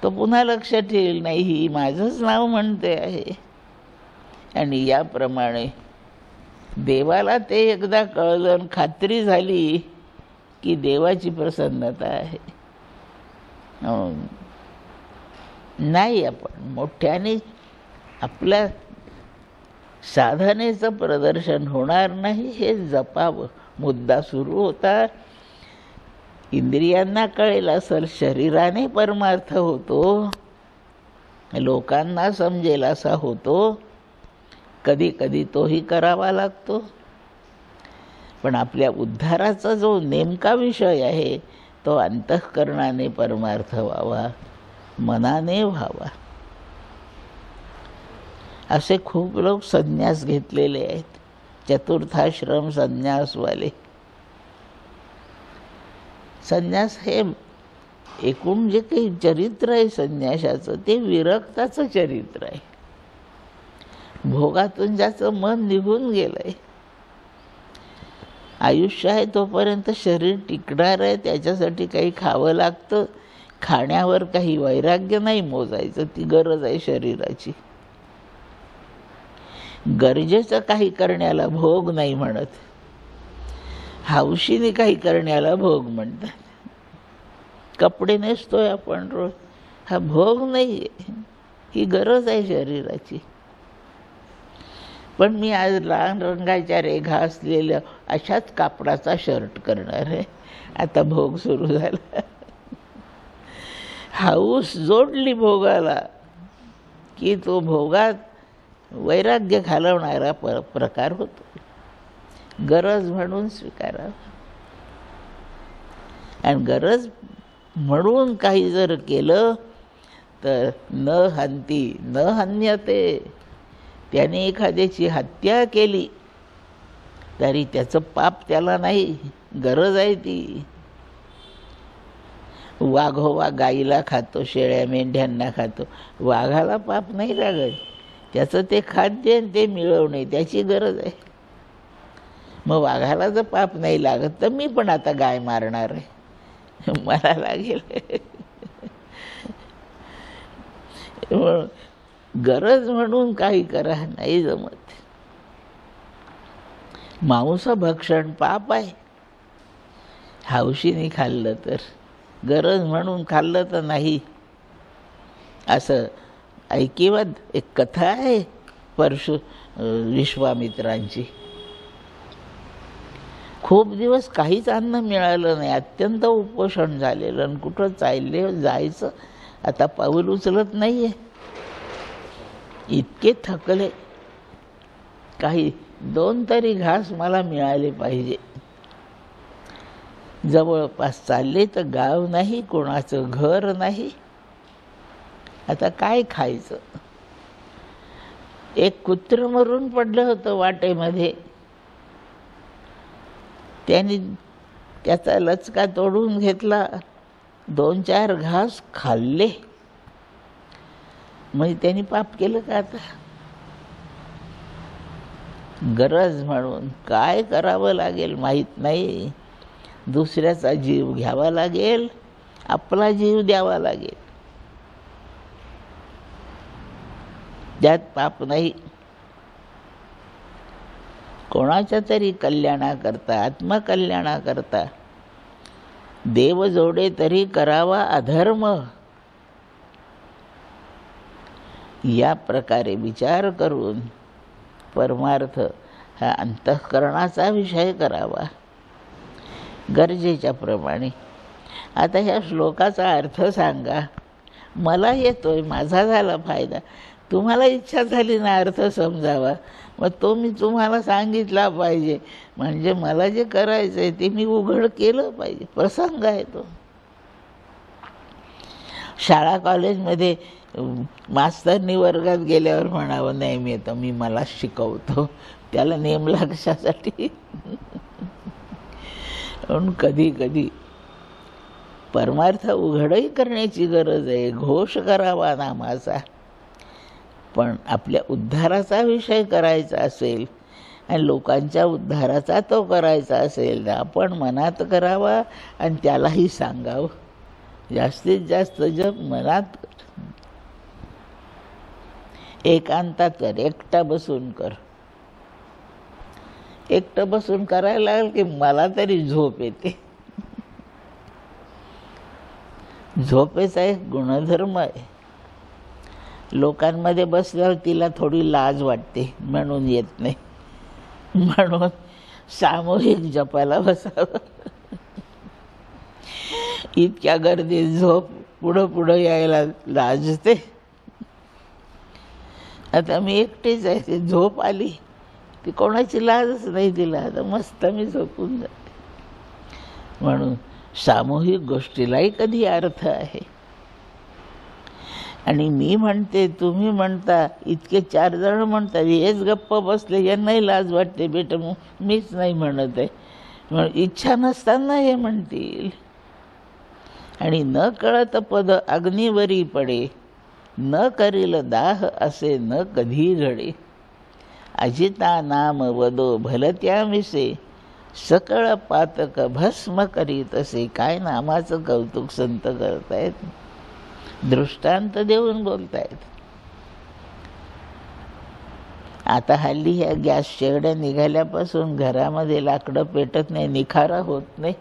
तो पुन्हा लक्षात ठेवेल, नाही ही माझंच नाव म्हणते आहे. आणि याप्रमाणे देवाला ते एकदा कळलं आणि खात्री झाली की देवाची प्रसन्नता आहे. नाही आपण मोठ्याने आपल्या साधनेचं प्रदर्शन होणार नाही हे जपावं. मुद्दा सुरू होता. इंद्रियांना कळेल असेल, शरीराने परमार्थ होतो, लोकांना समजेल असा होतो, कधी कधी तोही करावा लागतो. पण आपल्या उद्धाराचा जो नेमका विषय आहे तो अंतःकरणाने परमार्थ व्हावा, मनाने व्हावा. असे खूप लोक संन्यास घेतलेले आहेत, चतुर्थाश्रम संन्यासवाले. संन्यास हे एकूण जे काही चरित्र आहे संन्यासाचं ते विरक्ताचं चरित्र आहे. भोगातून ज्याचं मन निघून गेलंय, आयुष्य आहे तोपर्यंत शरीर टिकणार आहे, त्याच्यासाठी काही खावं लागतं. खाण्यावर काही वैराग्य नाही मोजायचं, ती गरज आहे शरीराची. गरजेचं काही करण्याला भोग नाही म्हणत, हौशीने काही करण्याला भोग म्हणतात. कपडे नेसतोय आपण रोज, हा भोग नाही आहे, ही गरज आहे शरीराची. पण मी आज लाल रंगाच्या रेघा असलेल्या अशाच कापडाचा शर्ट करणार आहे. आता भोग सुरू झाला. हौस जोडली भोगाला की तो भोगात वैराग्य घालवणारा प्रकार होतो. गरज म्हणून स्वीकारावा. आणि गरज म्हणून काही जर केलं तर न हंती न हन्यते. त्याने एखाद्याची हत्या केली तरी त्याचं पाप त्याला नाही, गरज आहे ती. वाघोवा गाईला खातो, शेळ्या मेंढ्यांना खातो, वाघाला पाप नाही लागत. त्याचं ते खाद्य ते मिळवणे त्याची गरज आहे. मग वाघाला जर पाप नाही लागत तर मी पण आता गाय मारणार आहे, मला लागेल. गरज म्हणून काही करा नाही जमत. मांस भक्षण पाप आहे, हौशीने खाल्लं तर. गरज म्हणून खाल्लं तर नाही. असं ऐकिवत एक कथा आहे विश्वामित्रांची. खूप दिवस काहीच अन्न मिळालं नाही, अत्यंत उपोषण झालेलं. आणि कुठं चालले जायचं, आता पाऊल उचलत नाहीये, इतके थकले. काही 2 तरी घास मला मिळाले पाहिजे. जवळपास चालले तर गाव नाही, कोणाचं घर नाही, आता काय खायचं. एक कुत्रं मरून पडलं होतं वाटेमध्ये. त्यांनी त्याचा लचका तोडून घेतला, 2-4 घास खाल्ले. म्हणजे त्यांनी पाप केलं का आता? गरज म्हणून काय करावं लागेल माहीत नाही. दुसऱ्याचा जीव घ्यावा लागेल, आपला जीव द्यावा लागेल, त्यात पाप नाही. कोणाच्या तरी कल्याणाकरता, आत्मकल्याणाकरता देव जोडे तरी करावा अधर्म. या प्रकारे विचार करून परमार्थ हा अंतःकरणाचा विषय करावा गरजेच्या प्रमाणे. आता ह्या श्लोकाचा अर्थ सांगा. मला येतोय, माझा झाला फायदा. तुम्हाला इच्छा झाली ना अर्थ समजावा, मग तो मी तुम्हाला सांगितला पाहिजे. म्हणजे मला जे करायचं आहे ते मी उघड केलं पाहिजे. प्रसंग आहे तो. शाळा कॉलेजमध्ये मास्तरनी वर्गात गेल्यावर म्हणावं नाही मी आता मला शिकवतो, त्याला नेमला कशासाठी. म्हणून कधी कधी परमार्थ उघडही करण्याची गरज आहे, घोष करावा नामाचा. पण आपल्या उद्धाराचा विषय करायचा असेल आणि लोकांच्या उद्धाराचा तो करायचा असेल तर आपण मनात करावा आणि त्यालाही सांगावं. जास्तीत जास्त जप मनात कर, एकांतात कर, एकटा बसून कर. एकटं बसून करायला लागेल की मला तरी झोप येते. झोपेचा एक गुणधर्म आहे. लोकांमध्ये बसल्यावर तिला थोडी लाज वाटते म्हणून येत नाही. म्हणून सामूहिक जपाला बसावं. इतक्या गर्दीत झोप पुढं पुढं यायला लाजते. आता मी एकटीच आहे, झोप आली ती कोणाची लाजच नाही तिला. आता मस्त मी झोपून जाते. म्हणून सामूहिक गोष्टीलाही कधी अर्थ आहे. आणि मी म्हणते, तुम्ही म्हणता, इतके 4 जण म्हणतात, हेच गप्प बसले, यांनाही लाज वाटते. बेटा मीच नाही म्हणत आहे, म्हणून इच्छा नसताना हे म्हणतील. आणि न कळत पद अग्नीवरी पडे, न करील दाह असे न कधी घडे. अजिता नाम वदो भलत्या मिसे, सकळ पातक भस्म करीत असे. काय नामाचं कौतुक संत करतायत, दृष्टांत देऊन बोलतायत. आता हल्ली ह्या गॅस शेगड्या निघाल्यापासून घरामध्ये लाकडं पेटत नाही, निखारा होत नाही.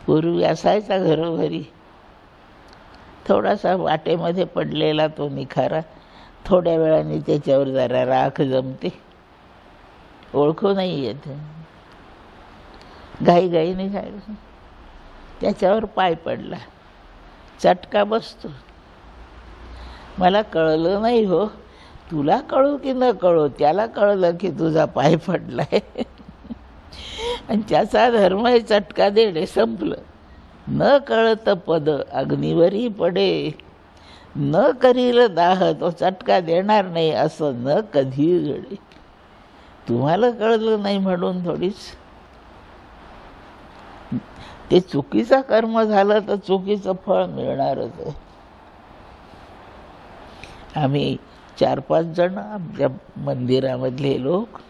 पूर्वी असायचा घरोघरी, थोडासा वाटेमध्ये पडलेला तो निखारा, थोड्या वेळाने त्याच्यावर जरा राख जमते, ओळखू नाही येत. घाईघाईने जायचं, त्याच्यावर पाय पडला, चटका बसतो. मला कळलं नाही हो, तुला कळू की न कळू, त्याला कळलं की तुझा पाय पडलाय. आणि त्याचा धर्म आहे चटका देणे, संपलं. न कळत पद अग्नीवरी पडे, न करील दाह, तो चटका देणार नाही असं न कधी घडे. तुम्हाला कळलं नाही म्हणून थोडीच ते चुकीचं कर्म झालं तर चुकीचं फळ मिळणारच आहे. आम्ही 4-5 जण आमच्या मंदिरामधले लोक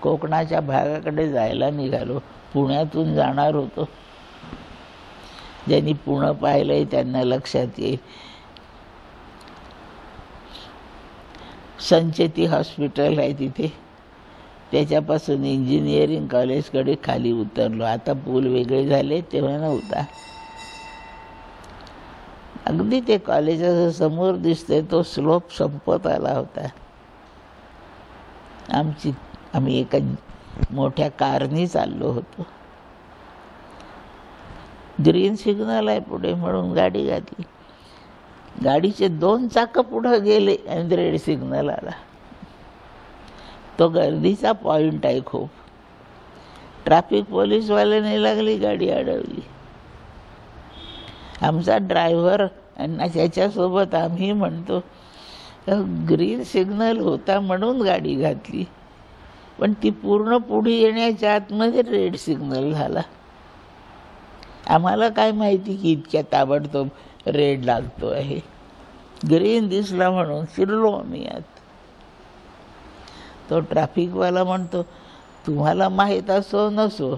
कोकणाच्या भागाकडे जायला निघालो. पुण्यातून जाणार होतो. ज्यांनी पुणं पाहिलंय त्यांना लक्षात येईल. संचेती हॉस्पिटल आहे तिथे, त्याच्यापासून इंजिनिअरिंग कॉलेजकडे खाली उतरलो. आता पूल वेगळे झाले, तेव्हा नव्हता. अगदी ते कॉलेजाच्या समोर दिसते तो स्लोप संपत आला होता. आम्ही एका मोठ्या कारनी चाललो होतो. ग्रीन सिग्नल आहे पुढे म्हणून गाडी घातली. गाडीचे 2 चाकं पुढं गेले आणि रेड सिग्नल आला. तो गर्दीचा पॉइंट आहे खूप. ट्रॅफिक पोलीसवाल्याने लागली गाडी अडवली. आमचा ड्रायव्हर आणि त्याच्यासोबत आम्ही म्हणतो, ग्रीन सिग्नल होता म्हणून गाडी घातली, पण ती पूर्ण पुढे येण्याच्या आतमध्ये रेड सिग्नल झाला. आम्हाला काय माहिती की इतक्या ताबडतोब रेड लागतो आहे. ग्रीन दिसला म्हणून शिरलो आम्ही आत. तो ट्रॅफिकवाला म्हणतो, तुम्हाला माहीत असो नसो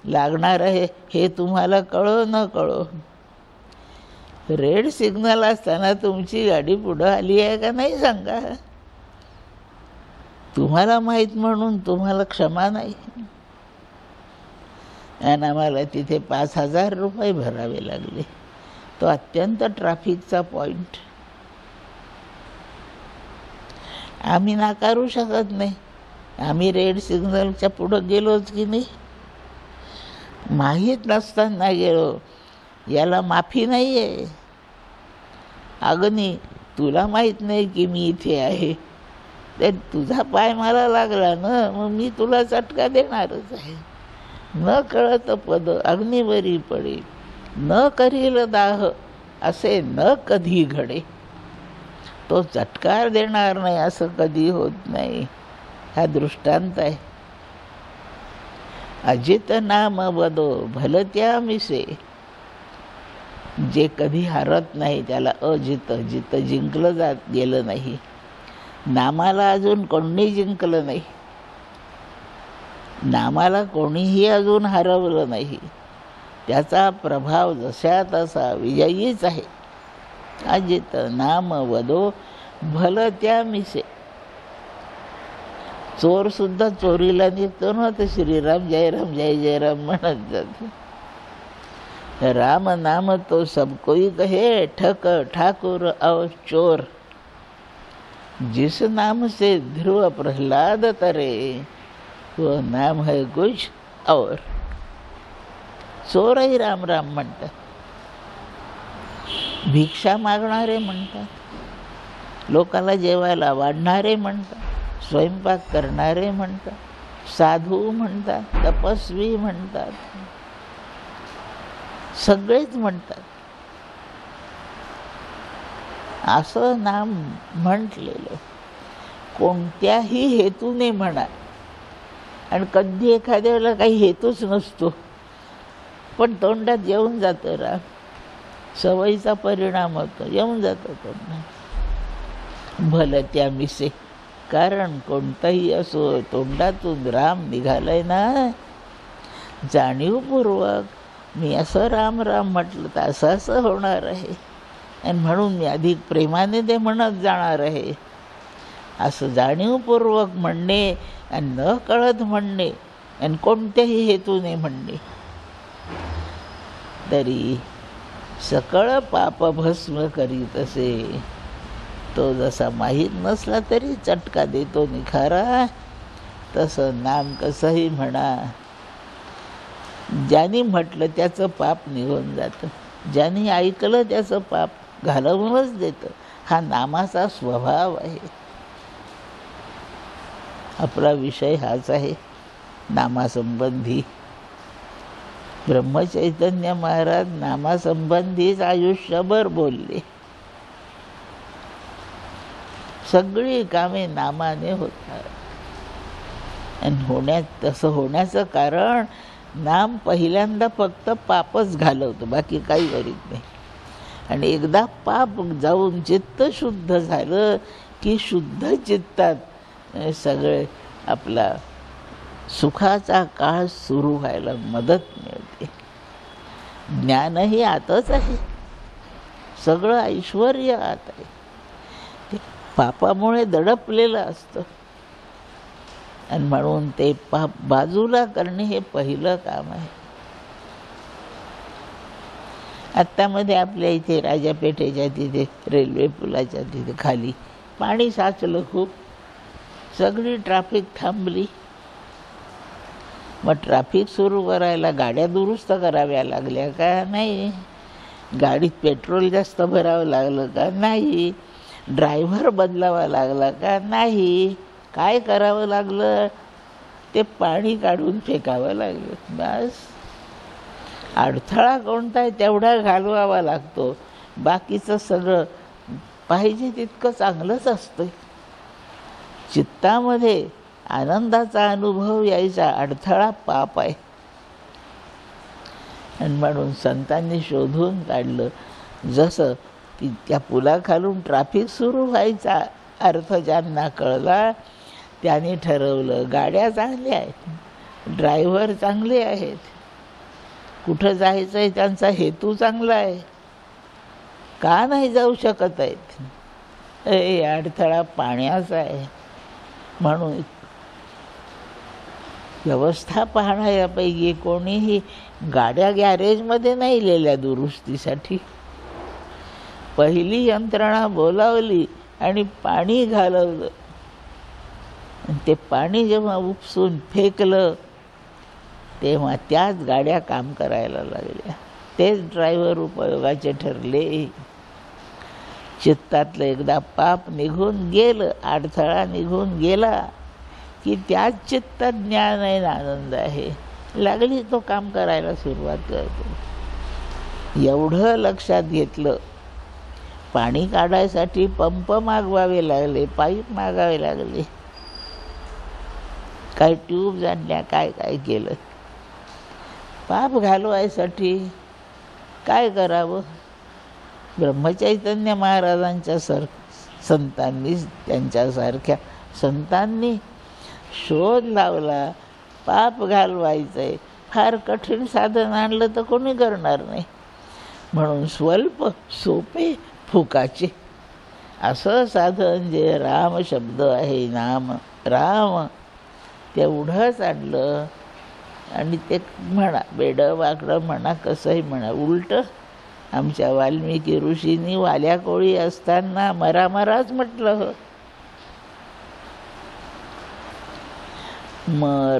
लागणार आहे हे तुम्हाला कळो न कळो, रेड सिग्नल असताना तुमची गाडी पुढं आली आहे का नाही सांगा. तुम्हाला माहीत म्हणून तुम्हाला क्षमा नाही. आणि आम्हाला तिथे 5,000 रुपये भरावे लागले. तो अत्यंत ट्रॅफिकचा पॉइंट आम्ही नाकारू शकत नाही. आम्ही रेड सिग्नलच्या पुढं गेलोच की नाही. माहीत नसताना गेलो, याला माफी नाही आहे. अग्नी, तुला माहीत नाही की मी इथे आहे, तर तुझा पाय मला लागला ना, मग मी तुला चटका देणारच आहे. न कळत पद अग्नीवरी पडे, न करील दाह असे न कधी घडे. तो चटकार देणार नाही असं कधी होत नाही. हा दृष्टांत आहे. अजित नाम वदो भलत्या मिसे, जे कधी हरत नाही त्याला अजित, जित जिंकलं गेलं नाही. नामाला अजून कोणी जिंकलं नाही, नामाला कोणीही अजून हरवलं नाही. त्याचा प्रभाव जसा तसा विजयीच आहे. अजित नाम वदो भल त्या मिसे. चोर सुद्धा चोरीला निघतो ना, तर श्रीराम जय राम जय जय राम म्हणत जातो. राम नाम तो सब कोई कहे, ठक ठाकुर और चोर. जिस नाम से ध्रुव प्रहलाद तरे, वो नाम है कुछ और. चोरही राम राम म्हणतात, भिक्षा मागणारे म्हणतात, लोकाला जेवायला वाढणारे म्हणतात, स्वयंपाक करणारे म्हणतात, साधू म्हणतात, तपस्वी म्हणतात, सगळेच म्हणतात. असं नाम म्हटलेलं कोणत्याही हेतूने म्हणा. आणि कधी एखाद्या वेळेला काही हेतूच नसतो, पण तोंडात येऊन जातं राम. सवयीचा परिणाम होतो, येऊन जातं तोंडात. भलं त्या मिसे. कारण कोणताही असो, तोंडातून राम निघालाय ना, जाणीवपूर्वक मी असं राम राम म्हटलं तर असं असं होणार आहे, आणि म्हणून मी अधिक प्रेमाने ते म्हणत जाणार आहे, असं जाणीवपूर्वक म्हणणे आणि न कळत म्हणणे आणि कोणत्याही हेतूने म्हणणे, तरी सकळ पाप भस्म करीत असे. तो जसा माहीत नसला तरी चटका देतो निखारा, तसं नाम कसंही म्हणा. ज्याने म्हटलं त्याचं पाप निघून जातं, ज्याने ऐकलं त्याचं पाप घालवूनच देतं. हा नामाचा स्वभाव आहे. आपला विषय हाच आहे, नामासंबंधी. ब्रह्मचैतन्य महाराज नामासंबंधीच आयुष्यभर बोलले. सगळी कामे नामाने होतात. आणि तसं होण्याचं कारण, नाम पहिल्यांदा फक्त पापच घालवतं, बाकी काही करीत नाही. आणि एकदा पाप जाऊन चित्त शुद्ध झालं की शुद्ध चित्तात सगळे आपला सुखाचा काळ सुरू व्हायला मदत मिळते. ज्ञानही आतच आहे, सगळं ऐश्वर्य आत आहे. ते पापामुळे दडपलेलं असतं, आणि म्हणून ते पाप बाजूला करणे हे पहिलं काम आहे. आत्तामध्ये आपल्या इथे राजापेठेच्या तिथे रेल्वे पुलाच्या तिथे खाली पाणी साचलं खूप. सगळी ट्रॅफिक थांबली. मग ट्रॅफिक सुरू करायला गाड्या दुरुस्त कराव्या लागल्या का? नाही. गाडीत पेट्रोल जास्त भरावं लागलं का? नाही. ड्रायव्हर बदलावा लागला का? नाही. काय करावं लागलं? ते पाणी काढून फेकावं लागलं. बस. अडथळा कोणता आहे तेवढा घालवावा लागतो, बाकीचं सगळं पाहिजे तितकं चांगलंच असतं. चित्तामध्ये आनंदाचा अनुभव यायचा अडथळा पाप आहे. आणि म्हणून संतांनी शोधून काढलं, जसं की त्या पुलाखालून ट्रॅफिक सुरू व्हायचा अर्थ ज्यांना कळला त्यांनी ठरवलं, गाड्या चांगल्या आहेत, ड्रायव्हर चांगले आहेत, कुठं जायचं आहे त्यांचा हेतू चांगला आहे, का नाही जाऊ शकत आहेत? अडथळा पाण्याचा आहे. म्हणून व्यवस्था पाहणाऱ्यापैकी कोणीही गाड्या गॅरेजमध्ये नाही नेल्या दुरुस्तीसाठी. पहिली यंत्रणा बोलावली आणि पाणी घालवलं. ते पाणी जेव्हा उपसून फेकलं तेव्हा त्याच गाड्या काम करायला लागल्या. तेच ड्रायव्हर उपयोगाचे ठरले. चित्तातलं एकदा पाप निघून गेलं, अडथळा निघून गेला की त्याच चित्तात ज्ञान आहे, आनंद आहे. लागली तो काम करायला सुरुवात करतो. एवढं लक्षात घेतलं. पाणी काढायसाठी पंप मागवावे लागले, पाईप मागावे लागले, काही ट्यूब्स आणल्या, काय काय केलं. पाप घालवायसाठी काय करावं? ब्रह्मचैतन्य महाराजांच्या संतांनी, त्यांच्यासारख्या संतांनी शोध लावला. पाप घालवायचंय, फार कठीण साधन आणलं तर कोणी करणार नाही. म्हणून स्वल्प सोपे फुकाचे असं साधन जे राम शब्द आहे, नाम राम, तेवढंच आणलं. आणि ते म्हणा बेडं वाकडं म्हणा कसंही म्हणा, उलटं आमच्या वाल्मिकी ऋषींनी वाल्या कोळी असताना मरामराच म्हटलं हो.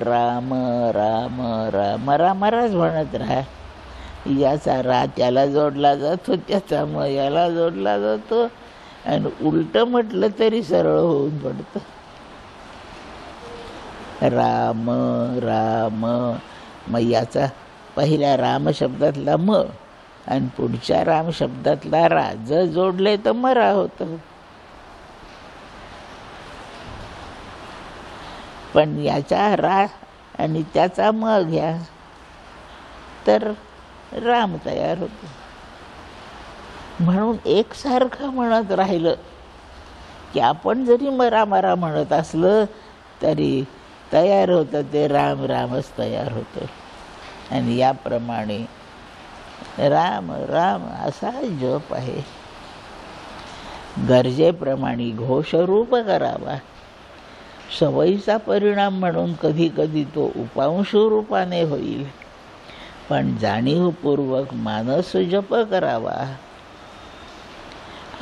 राम राम राम मरामराच म्हणत राहा. याचा रा त्याला जोडला जातो, त्याचा म याला जोडला जातो, आणि उलटं म्हटलं तरी सरळ होऊन पडतं. राम राम, मग याचा पहिल्या राम शब्दातला म आणि पुढच्या राम शब्दातला रा जर जोडले तर मरा होतं. पण याचा रा आणि त्याचा म घ्या तर राम तयार होतो. म्हणून एकसारखं म्हणत राहिलं की आपण जरी मरा मरा म्हणत असलं तरी तयार होतं ते राम रामच तयार होतं. आणि याप्रमाणे राम राम असा जप आहे. गरजेप्रमाणे घोषरूप करावा. सवयीचा परिणाम म्हणून कधी कधी तो उपांश रूपाने होईल, पण जाणीवपूर्वक मानस जप करावा.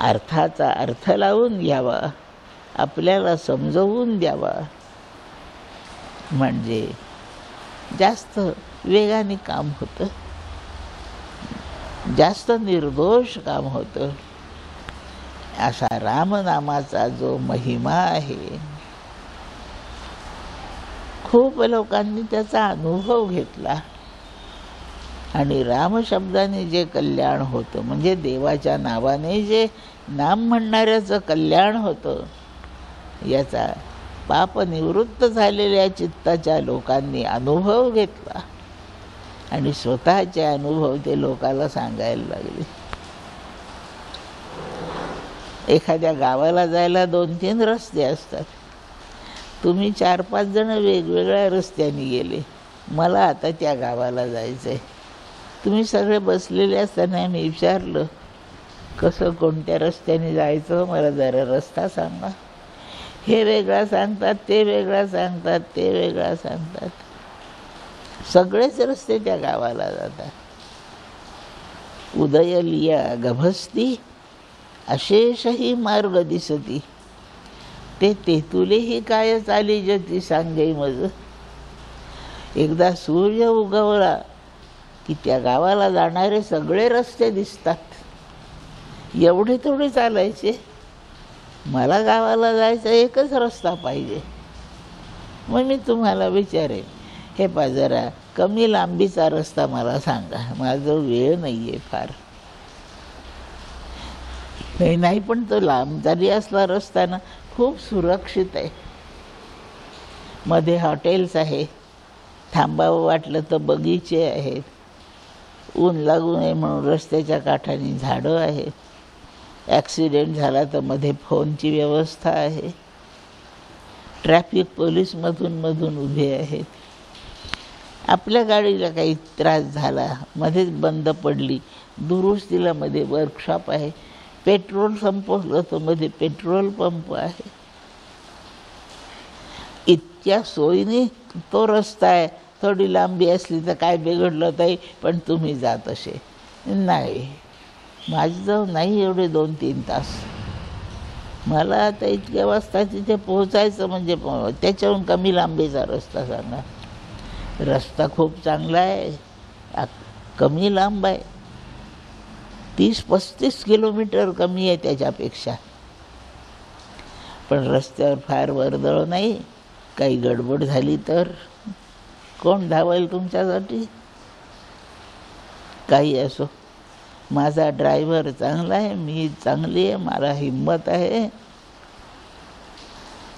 अर्थाचा अर्थ लावून घ्यावा, आपल्याला समजवून द्यावा, म्हणजे जास्त वेगाने काम होतं, जास्त निर्दोष काम होतं. असा रामनामाचा जो महिमा आहे, खूप लोकांनी त्याचा अनुभव घेतला. आणि रामशब्दाने जे कल्याण होतं, म्हणजे देवाच्या नावाने जे नाम म्हणणाऱ्याचं कल्याण होतं, याचा पापनिवृत्त झालेल्या चित्ताच्या लोकांनी अनुभव घेतला. आणि स्वतःचे अनुभव ते लोकाला सांगायला लागले. एखाद्या गावाला जायला 2-3 रस्ते असतात. तुम्ही 4-5 जण वेगवेगळ्या रस्त्याने गेले, मला आता त्या गावाला जायचं आहे. तुम्ही सगळे बसलेले असताना मी विचारलं, कसं कोणत्या रस्त्याने जायचं, मला जरा रस्ता सांगा. हे वेगळा सांगतात, ते वेगळा सांगतात, ते वेगळा सांगतात. सगळेच रस्ते त्या गावाला जातात. उदय लिया गभस्ती अशेषही मार्ग दिसती, ते तेथुलेही काय चाली जती सांगे मज. एकदा सूर्य उगवला की त्या गावाला जाणारे सगळे रस्ते दिसतात. एवढे थोडे चालायचे, मला गावाला जायचा एकच रस्ता पाहिजे. मग मी तुम्हाला विचारेन, हे पहा जरा कमी लांबीचा रस्ता मला सांगा, माझा वेळ नाही आहे फार. नाही, पण तो लांब जरी असला रस्ता ना, खूप सुरक्षित आहे. मध्ये हॉटेल्स आहे, थांबावं वाटलं तर बगीचे आहेत, ऊन लागू नये म्हणून रस्त्याच्या काठाने झाडं आहेत. ॲक्सिडेंट झाला तर मध्ये फोनची व्यवस्था आहे. ट्रॅफिक पोलीस मधून उभे आहेत. आपल्या गाडीला काही त्रास झाला, मध्येच बंद पडली, दुरुस्तीला मध्ये वर्कशॉप आहे. पेट्रोल संपवलं तर मध्ये पेट्रोल पंप आहे. इतक्या सोयीने तो रस्ता आहे. थोडी लांबी असली तर काय बिघडलं ताई, पण तुम्ही जात असे नाही. माझं नाही एवढे 2-3 तास. मला आता इतक्या वाजता तिथे पोहोचायचं, म्हणजे त्याच्याहून कमी लांबीचा रस्ता सांगा. रस्ता खूप चांगला आहे, कमी लांब आहे, 30-35 किलोमीटर कमी आहे त्याच्यापेक्षा. पण रस्त्यावर फार वर्दळ नाही. काही गडबड झाली तर कोण धावेल तुमच्यासाठी? काही असो, माझा ड्रायव्हर चांगला आहे, मी चांगली आहे, मला हिंमत आहे,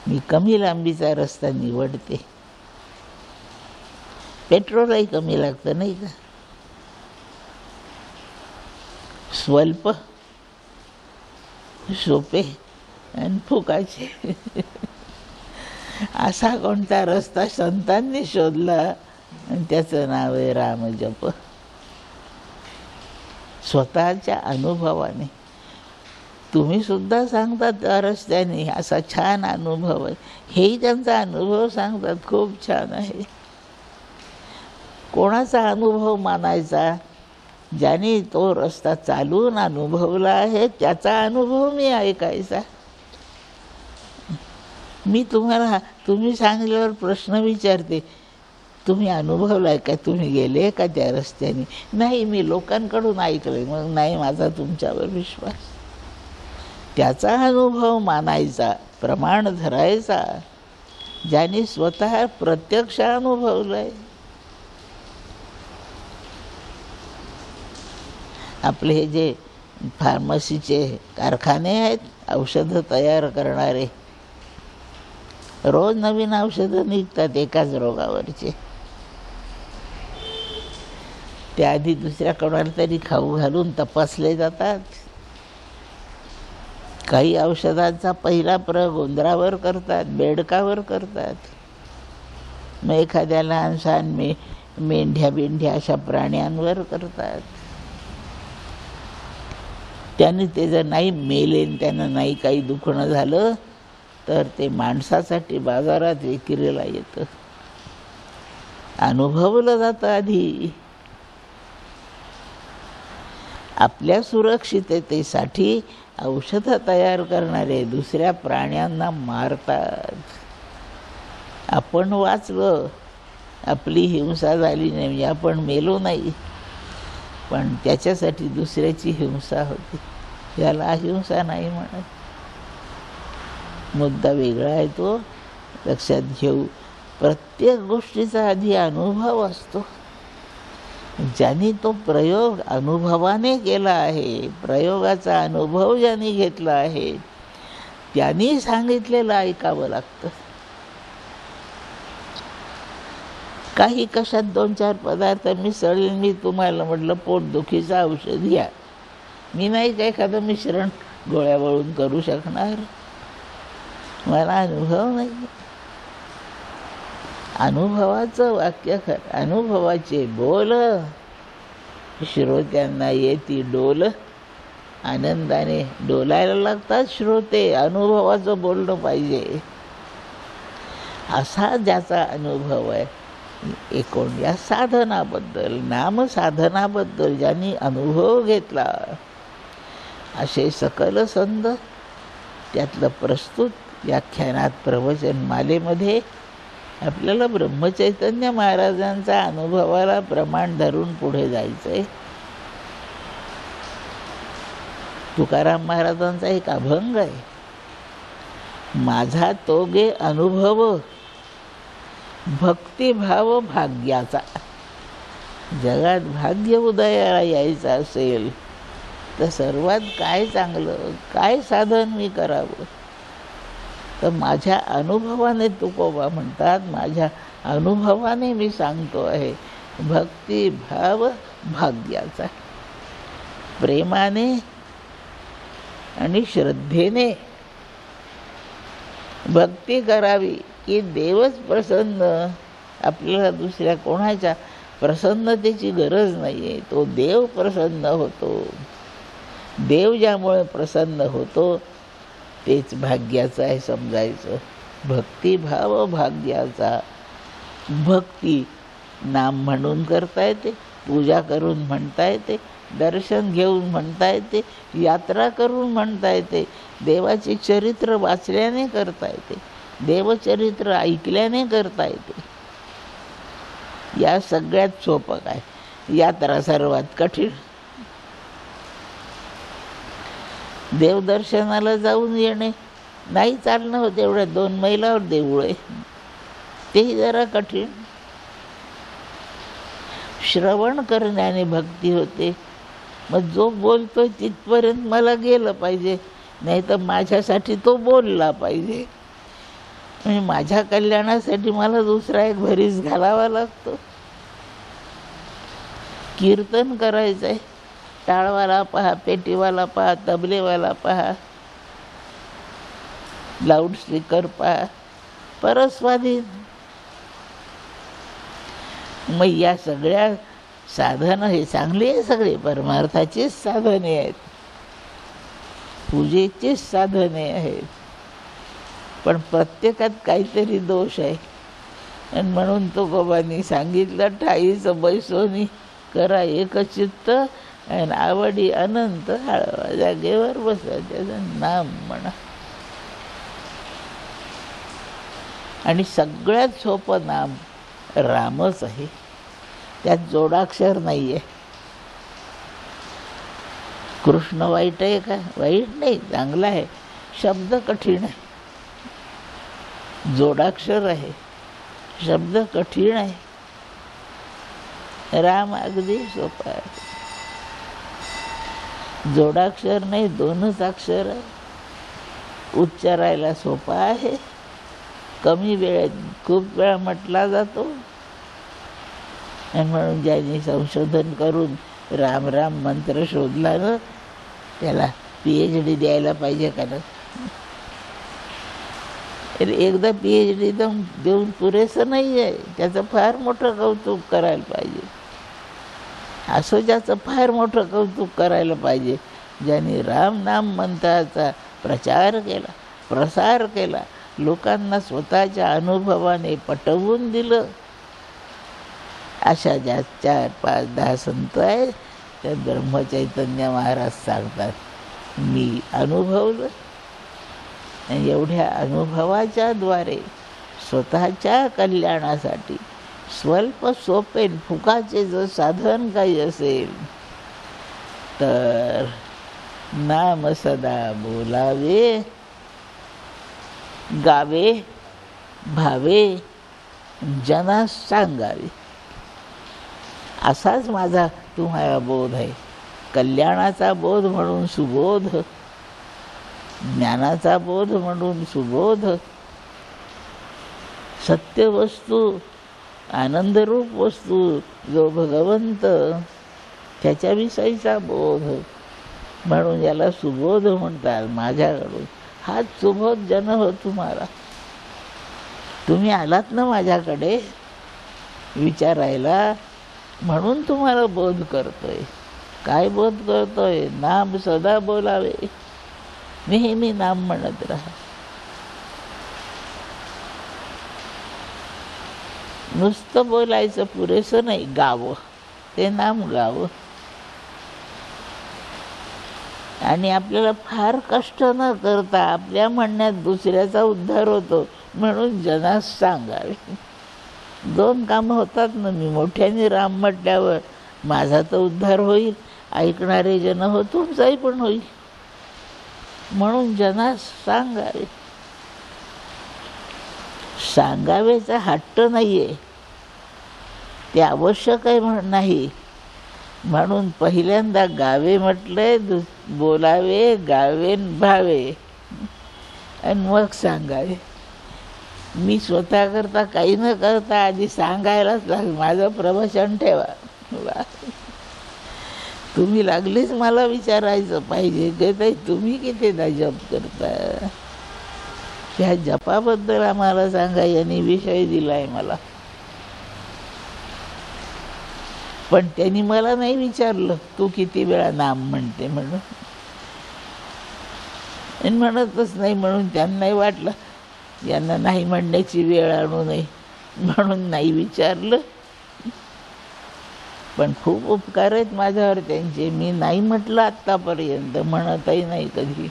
मी कमी लांबीचा रस्ता निवडते. पेट्रोलही कमी लागतं नाही का? स्वल्प सोपे आणि फुकाचे. असा कोणता रस्ता संतांनी शोधला आणि त्याचं नाव आहे रामजप. स्वतःच्या अनुभवाने. तुम्ही सुद्धा सांगतात त्या रस्त्याने असा छान अनुभव आहे, हेही त्यांचा अनुभव सांगतात, खूप छान आहे. कोणाचा अनुभव मानायचा? ज्याने तो रस्ता चालून अनुभवला आहे त्याचा अनुभव मी ऐकायचा. मी तुम्हाला, तुम्ही सांगितल्यावर प्रश्न विचारते, तुम्ही अनुभवलाय का? तुम्ही गेले का त्या रस्त्याने? नाही, मी लोकांकडून ऐकले. मग नाही माझा तुमच्यावर विश्वास. त्याचा अनुभव मानायचा, प्रमाण धरायचा, ज्याने स्वतः प्रत्यक्ष अनुभवलंय. आपले हे जे फार्मसीचे कारखाने आहेत, औषधं तयार करणारे, रोज नवीन औषधं निघतात एकाच रोगावरचे. त्याआधी दुसऱ्या कोणाला तरी खाऊ घालून तपासले जातात. काही औषधांचा पहिला प्रयोग उंदरावर करतात, बेडकावर करतात. मग एखाद्या लहान सहान मेंढ्या बिंढ्या अशा प्राण्यांवर करतात. त्यांनी ते जर नाही मेले, त्यांना नाही काही दुखणं झालं, तर ते माणसासाठी बाजारात विक्रीला येतं. अनुभवलं जातं आधी. आपल्या सुरक्षिततेसाठी औषधं तयार करणारे दुसऱ्या प्राण्यांना मारतात. आपण वाचलं, आपली हिंसा झाली नाही, आपण मेलो नाही, पण त्याच्यासाठी दुसऱ्याची हिंसा होती. याला अहिंसा नाही म्हणत. मुद्दा वेगळा आहे, तो लक्षात घेऊ. प्रत्येक गोष्टीचा आधी अनुभव असतो. ज्यांनी तो प्रयोग अनुभवाने केला आहे, प्रयोगाचा अनुभव ज्यांनी घेतला आहे, त्यांनी सांगितलेलं ऐकावं लागतं. काही कशात 2-4 पदार्थ मिसळून मी तुम्हाला म्हटलं पोटदुखीचं औषध घ्या, मी नाही का एखादं मिश्रण गोळ्यावळून करू शकणार? मला अनुभव नाही. अनुभवाचं वाक्य खरं. अनुभवाचे बोल श्रोत्यांना येती डोल. आनंदाने डोलायला लागतात श्रोते. अनुभवाचं बोलणं पाहिजे. असा ज्याचा अनुभव आहे, एकूण या साधनाबद्दल, नामसाधनाबद्दल ज्यांनी अनुभव घेतला, असे सकल संत त्यातलं प्रस्तुत व्याख्यानात प्रवचनमालेमध्ये आपल्याला ब्रह्मचैतन्य महाराजांचा अनुभवाला प्रमाण धरून पुढे जायचं आहे. तुकाराम महाराजांचा एक अभंग आहे, माझा तो गे अनुभव भक्तिभाव भाग्याचा. जगात भाग्य उदयाला यायचं असेल तर सर्वात काय चांगलं, काय साधन मी करावं? तर माझ्या अनुभवाने तुकोबा म्हणतात, माझ्या अनुभवाने मी सांगतो आहे, भक्तिभाव भाग्याचा. प्रेमाने आणि श्रद्धेने भक्ती करावी की देवच प्रसन्न. आपल्याला दुसऱ्या कोणाच्या प्रसन्नतेची गरज नाही आहे. तो देव प्रसन्न होतो. देव ज्यामुळे प्रसन्न होतो तेच भाग्याचं आहे समजायचं. भक्तिभाव भाग्याचा. भक्ती नाम म्हणून करता येते, पूजा करून म्हणता येते, दर्शन घेऊन म्हणता येते, यात्रा करून म्हणता येते, देवाचे चरित्र वाचल्याने करता येते, देवचरित्र ऐकल्याने करता येते. या सगळ्यात सोपं काय? यात्रा सर्वात कठीण. देवदर्शनाला जाऊन येणे नाही चालणं होतं, एवढ्या 2 मैलावर देऊळ आहे, तेही जरा कठीण. श्रवण करण्याने भक्ती होते. मग जो बोलतोय तिथपर्यंत मला गेलं पाहिजे, नाही तर माझ्यासाठी तो बोलला पाहिजे. म्हणजे माझ्या कल्याणासाठी मला दुसरा एक भरीस घालावा लागतो. कीर्तन करायचं आहे, टाळवाला पहा, पेटीवाला पहा, तबलेवाला पहा, लाऊडस्पीकर पहा, परस्वाधीन. मग या सगळ्या साधनं हे चांगली आहे, सगळे परमार्थाचीच साधने आहेत, पूजेचीच साधने आहेत, पण प्रत्येकात काहीतरी दोष आहे. आणि म्हणून तुकोबांनी सांगितलं, ठाईचं बैसोनी करा एकचित्त आणि आवडी अनंत हळवा, जागेवर बसा, त्याचं नाम म्हणा. आणि सगळ्यात सोपं नाम रामच आहे, त्यात जोडाक्षर नाही आहे. कृष्ण वाईट आहे का? वाईट नाही, चांगला आहे. शब्द कठीण आहे, जोडाक्षर आहे, शब्द कठीण आहे. राम अगदी सोपा आहे, जोडाक्षर नाही, दोनच अक्षर आहे, उच्चारायला सोपा आहे, कमी वेळेत खूप वेळा म्हटला जातो. आणि म्हणून ज्यांनी संशोधन करून राम राम मंत्र शोधला ना, त्याला PhD द्यायला पाहिजे का ना. एकदा PhD देऊन पुरेसं नाही आहे, त्याचं फार मोठं कौतुक करायला पाहिजे. असं ज्याचं फार मोठं कौतुक करायला पाहिजे, ज्यांनी राम नाम मंत्राचा प्रचार केला, प्रसार केला, लोकांना स्वतःच्या अनुभवाने पटवून दिलं. अशा ज्या 4, 5, 10 संत आहेत, त्या ब्रह्मचैतन्य महाराज सांगतात, मी अनुभवलं. आणि एवढ्या अनुभवाच्या द्वारे स्वतःच्या कल्याणासाठी स्वल्प सोपे फुकाचे जर साधन काही असेल तर नाम सदा बोलावे, गावे, भावे, जनास सांगावे. असाच माझा तुम्हाला बोध आहे. कल्याणाचा बोध म्हणून सुबोध, ज्ञानाचा बोध म्हणून सुबोध, सत्य वस्तू, आनंदरूप वस्तू जो भगवंत, त्याच्याविषयीचा बोध म्हणून याला सुबोध म्हणतात. माझ्याकडून हाच सुबोध जन हो तुम्हाला. तुम्ही आलात ना माझ्याकडे विचारायला, म्हणून तुम्हाला बोध करतोय. काय बोध करतोय? नाम सदा बोलावे, नेहमी नाम म्हणत राहा. नुसतं बोलायचं पुरेसं नाही, गावं, ते नाम गावं. आणि आपल्याला फार कष्ट न करता आपल्या म्हणण्यात दुसऱ्याचा उद्धार होतो, म्हणून जनास सांगावे. 2 कामं होतात ना. मी मोठ्याने राम म्हटल्यावर माझा तर उद्धार होईल, ऐकणारे जन हो तुमचाही पण होईल, म्हणून जनास सांगावे. सांगावेचा हट्ट नाही आहे, ते आवश्यक आहे नाही. म्हणून पहिल्यांदा गावे म्हटलंय, बोलावे, गावे, भावे, आणि मग सांगावे. मी स्वतः करता काही न करता आधी सांगायलाच लागेल. माझं प्रवचन ठेवा. तुम्ही लागलीच मला विचारायचं पाहिजे की ताई तुम्ही कितीदा जप करता, ह्या जपाबद्दल आम्हाला सांगा, यांनी विषय दिलाय मला. पण त्यांनी मला नाही विचारलं तू किती वेळा नाम म्हणते म्हणून. म्हणतच नाही, म्हणून त्यांनाही वाटलं यांना नाही म्हणण्याची वेळ आणू नये, म्हणून नाही विचारलं. पण खूप उपकार आहेत माझ्यावर त्यांचे. मी नाही म्हटलं आत्तापर्यंत, म्हणतही नाही कधी.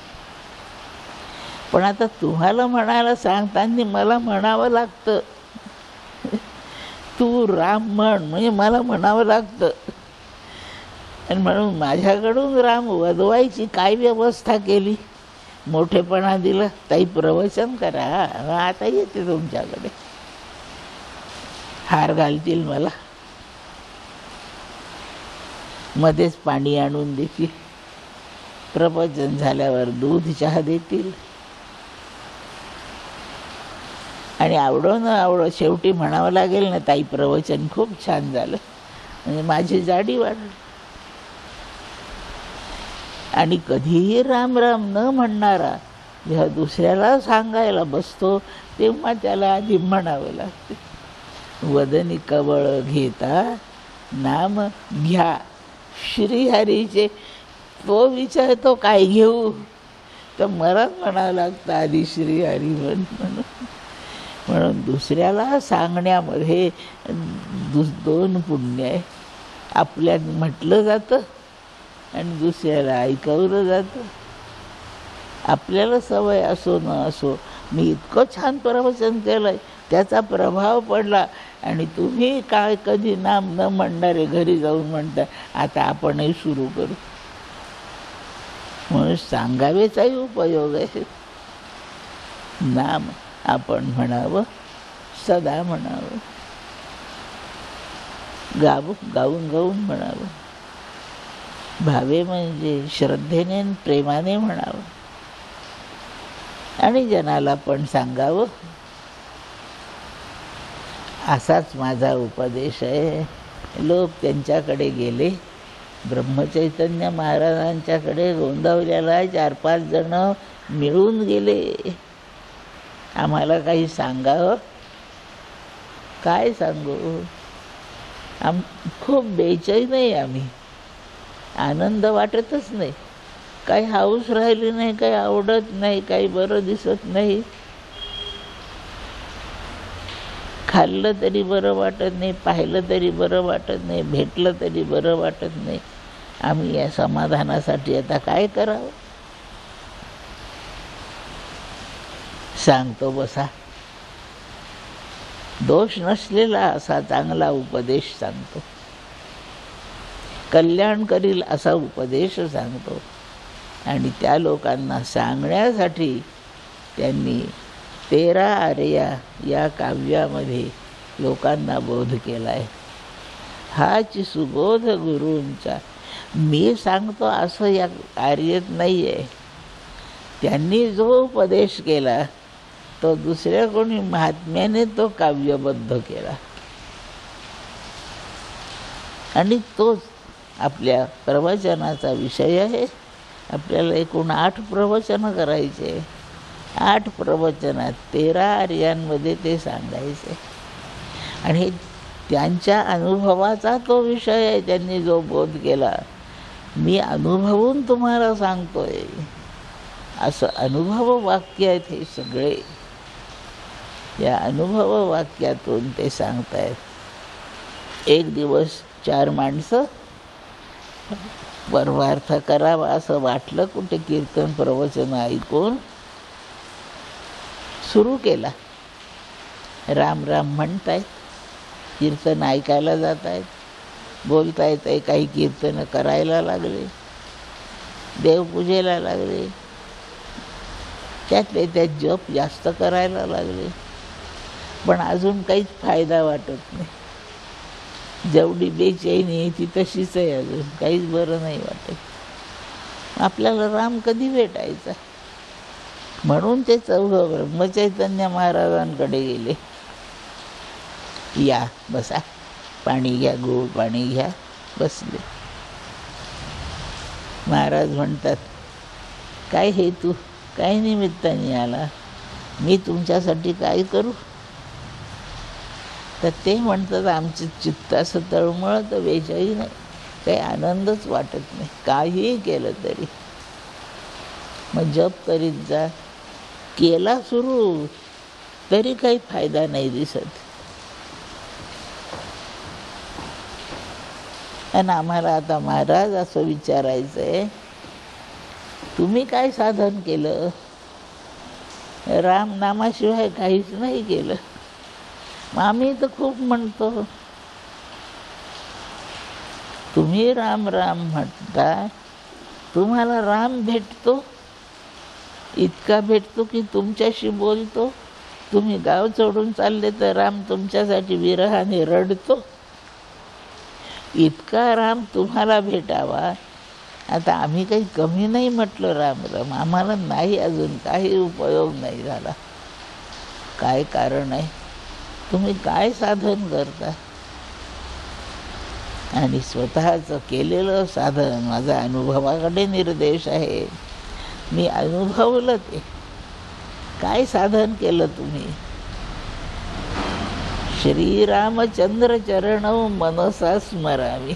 पण आता तुम्हाला म्हणायला सांगताना मला म्हणावं लागतं, तू राम म्हण, म्हणजे मला म्हणावं लागतं. आणि म्हणून माझ्याकडून राम वदवायची काय व्यवस्था केली, मोठेपणा दिला. ताई प्रवचन करा, आता येते तुमच्याकडे. हार घालतील मला, मध्येच पाणी आणून देतील, प्रवचन झाल्यावर दूध चहा देतील. आणि आवडो न आवडो शेवटी म्हणावं लागेल ना, ताई प्रवचन खूप छान झालं, म्हणजे माझी जाडी वाढली. आणि कधीही राम राम न म्हणणारा जेव्हा दुसऱ्याला सांगायला बसतो तेव्हा त्याला आधी म्हणावं लागते. वदनी कवळ घेता नाम घ्या श्रीहरीचे. तो विचारतो काय घेऊ, तर मला म्हणावं लागतं आधी श्रीहरी म्हणून दुसऱ्याला सांगण्यामध्ये दोन पुण्य आहे. आपल्या म्हटलं जातं आणि दुसऱ्याला ऐकवलं जातं. आपल्याला सवय असो न असो, मी इतकं छान प्रवचन केलं आहे, त्याचा प्रभाव पडला आणि तुम्ही काय कधी नाम न म्हणणारे घरी जाऊन म्हणता आता आपणही सुरू करू. म्हणून सांगावेचाही उपयोग आहे. नाम आपण म्हणावं, सदा म्हणावं, गाऊन गाऊन म्हणावं. भावे म्हणजे श्रद्धेने प्रेमाने म्हणावं आणि जनाला पण सांगावं. असाच माझा उपदेश आहे. लोक त्यांच्याकडे गेले, ब्रह्मचैतन्य महाराजांच्याकडे गोंदावल्याला 4-5 जण मिळून गेले. आम्हाला काही सांगावं, काय सांगू, खूप बेचैन आहे आम्ही. आनंद वाटतच नाही, काही हाऊस राहिली नाही, काही आवडत नाही, काही बरं दिसत नाही. खाल्लं तरी बरं वाटत नाही, पाहिलं तरी बरं वाटत नाही, भेटलं तरी बरं वाटत नाही. आम्ही या समाधानासाठी आता काय करावं? सांगतो बसा. दोष नसलेला असा चांगला उपदेश सांगतो, कल्याण करील असा उपदेश सांगतो. आणि त्या लोकांना सांगण्यासाठी त्यांनी 13 आर्या या काव्यामध्ये लोकांना बोध केला आहे. हाच सुबोध गुरूंचा. मी सांगतो असं या आर्येत नाही आहे. त्यांनी जो उपदेश केला तो दुसऱ्या कोणी महात्म्याने तो काव्यबद्ध केला आणि तोच आपल्या प्रवचनाचा विषय आहे. आपल्याला एकूण 8 प्रवचनं करायचे. 8 प्रवचनात 13 आर्यांमध्ये ते सांगायचे आणि त्यांच्या अनुभवाचा तो विषय आहे. त्यांनी जो बोध केला मी अनुभवून तुम्हाला सांगतोय असं अनुभव वाक्य आहेत हे सगळे. या अनुभव वाक्यातून ते सांगतायत. एक दिवस 4 माणसं परमार्थ करावा असं वाटलं, कुठे कीर्तन प्रवचन ऐकून सुरू केला. राम राम म्हणतायत, कीर्तन ऐकायला जात आहेत, बोलता येत आहे, काही कीर्तन करायला लागले, देवपूजेला लागले, त्यातले त्यात जप जास्त करायला लागले. पण अजून काहीच फायदा वाटत नाही. जेवढी बेचैनी आहे ती तशीच आहे, अजून काहीच बरं नाही वाटत. आपल्याला राम कधी भेटायचा? म्हणून ते 4 ब्रह्मचैतन्य महाराजांकडे गेले. या बसा, पाणी घ्या, गोड पाणी घ्या. बसले. महाराज म्हणतात काय हेतू, काय निमित्ताने आला, मी तुमच्यासाठी काय करू? तर ते म्हणतात आमचं चित्त असं तळमळतं, बेचैन नाही, काही आनंदच वाटत नाही काहीही केलं तरी. मग जप करीत जा. केला सुरू तरी काही फायदा नाही दिसत. आणि आम्हाला आता महाराज असं विचारायचं आहे, तुम्ही काय साधन केलं? राम नामाशिवाय काहीच नाही केलं. मग आम्ही तर खूप म्हणतो. तुम्ही राम राम म्हणता, तुम्हाला राम भेटतो, इतका भेटतो की तुमच्याशी बोलतो. तुम्ही गाव सोडून चालले तर राम तुमच्यासाठी विरहाने रडतो. इतका राम तुम्हाला भेटावा. आता आम्ही काही कमी नाही म्हटलं राम राम, आम्हाला नाही अजून काही उपयोग नाही झाला. काय कारण आहे? तुम्ही काय साधन करता? आणि स्वतःचं केलेलं साधन माझा अनुभवाकडे निर्देश आहे. मी अनुभवलं ते. काय साधन केलं तुम्ही? श्रीरामचंद्र चरणौ मनसा स्मरामि.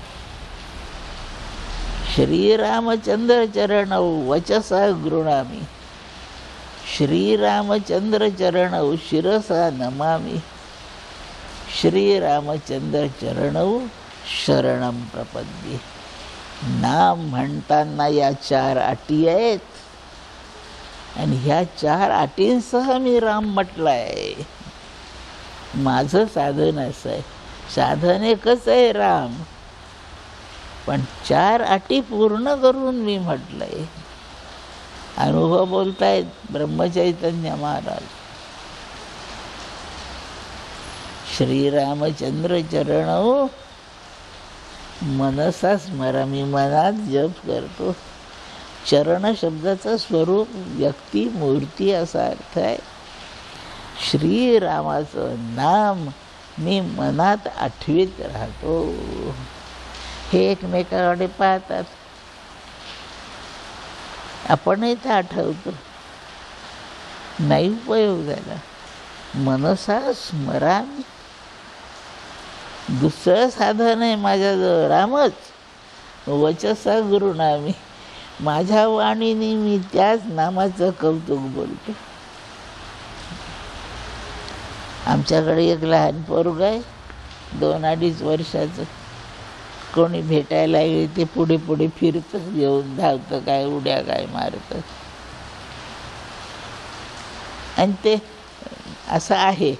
श्रीरामचंद्र चरणौ वचसा गृणामि. श्रीरामचंद्र चरणौ शिरसा नमामि. श्रीरामचंद्र चरणौ शरणं प्रपद्ये. नाम म्हणताना या 4 अटी आहेत आणि ह्या 4 अटींसह मी राम म्हटलाय. माझं साधन असं आहे. साधन एकच आहे राम, पण 4 अटी पूर्ण करून मी म्हटलंय. अनुभव बोलतायत ब्रह्मचैतन्य महाराज. श्रीरामचंद्र चरणौ मनसा स्मरामि. मनात जप करतो. चरण शब्दाचं स्वरूप व्यक्ती मूर्ती असा अर्थ आहे. श्रीरामाचं नाम मी मनात आठवीत राहतो. हे एकमेकाकडे पाहतात. आपणही ते आठवतो. नाही उपयोग झाला. मनसा स्मरामि. दुसरं साधन आहे माझ्याजवळ रामच. वचसा गृणामि. माझ्या वाणीने मी त्याच नामाचं कौतुक बोलतो. आमच्याकडे एक लहान पोरग आहे 2-2.5 वर्षाचं. कोणी भेटायला गेले ते पुढे पुढे फिरतं, येऊन धावतं, काय उड्या काय मारतं. आणि ते असं आहे,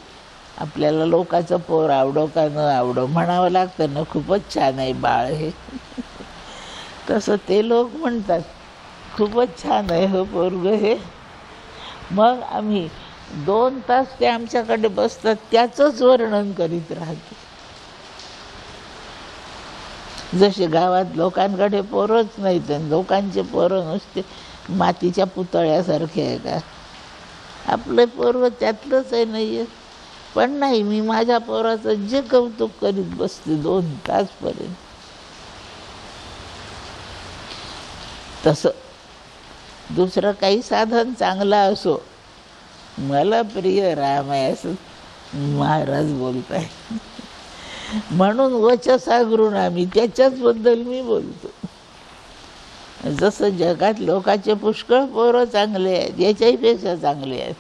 आपल्याला लोकांचं पोर आवडो का न आवडो म्हणावं लागतं ना, खूपच छान आहे बाळ हे. तसं ते लोक म्हणतात खूपच छान आहे हो पोरग हे. मग आम्ही 2 तास ते आमच्याकडे बसतात, त्याचंच वर्णन करीत राहतो. जसे गावात लोकांकडे पोरच नाहीत, लोकांचे पोरं नुसते मातीच्या पुतळ्यासारखे आहे का. आपलं पोरं त्यातलंच आहे. नाही आहे, पण नाही, मी माझ्या पोराचं जे कौतुक करीत बसते 2 तासपर्यंत. तसं दुसरं काही साधन चांगलं असो, मला प्रिय राम आहे असं महाराज बोलताय. म्हणून वचसा गृणामि. त्याच्याचबद्दल मी बोलतो. जसं जगात लोकांचे पुष्कळ पोरं चांगले आहेत, याच्याहीपेक्षा चांगले आहेत,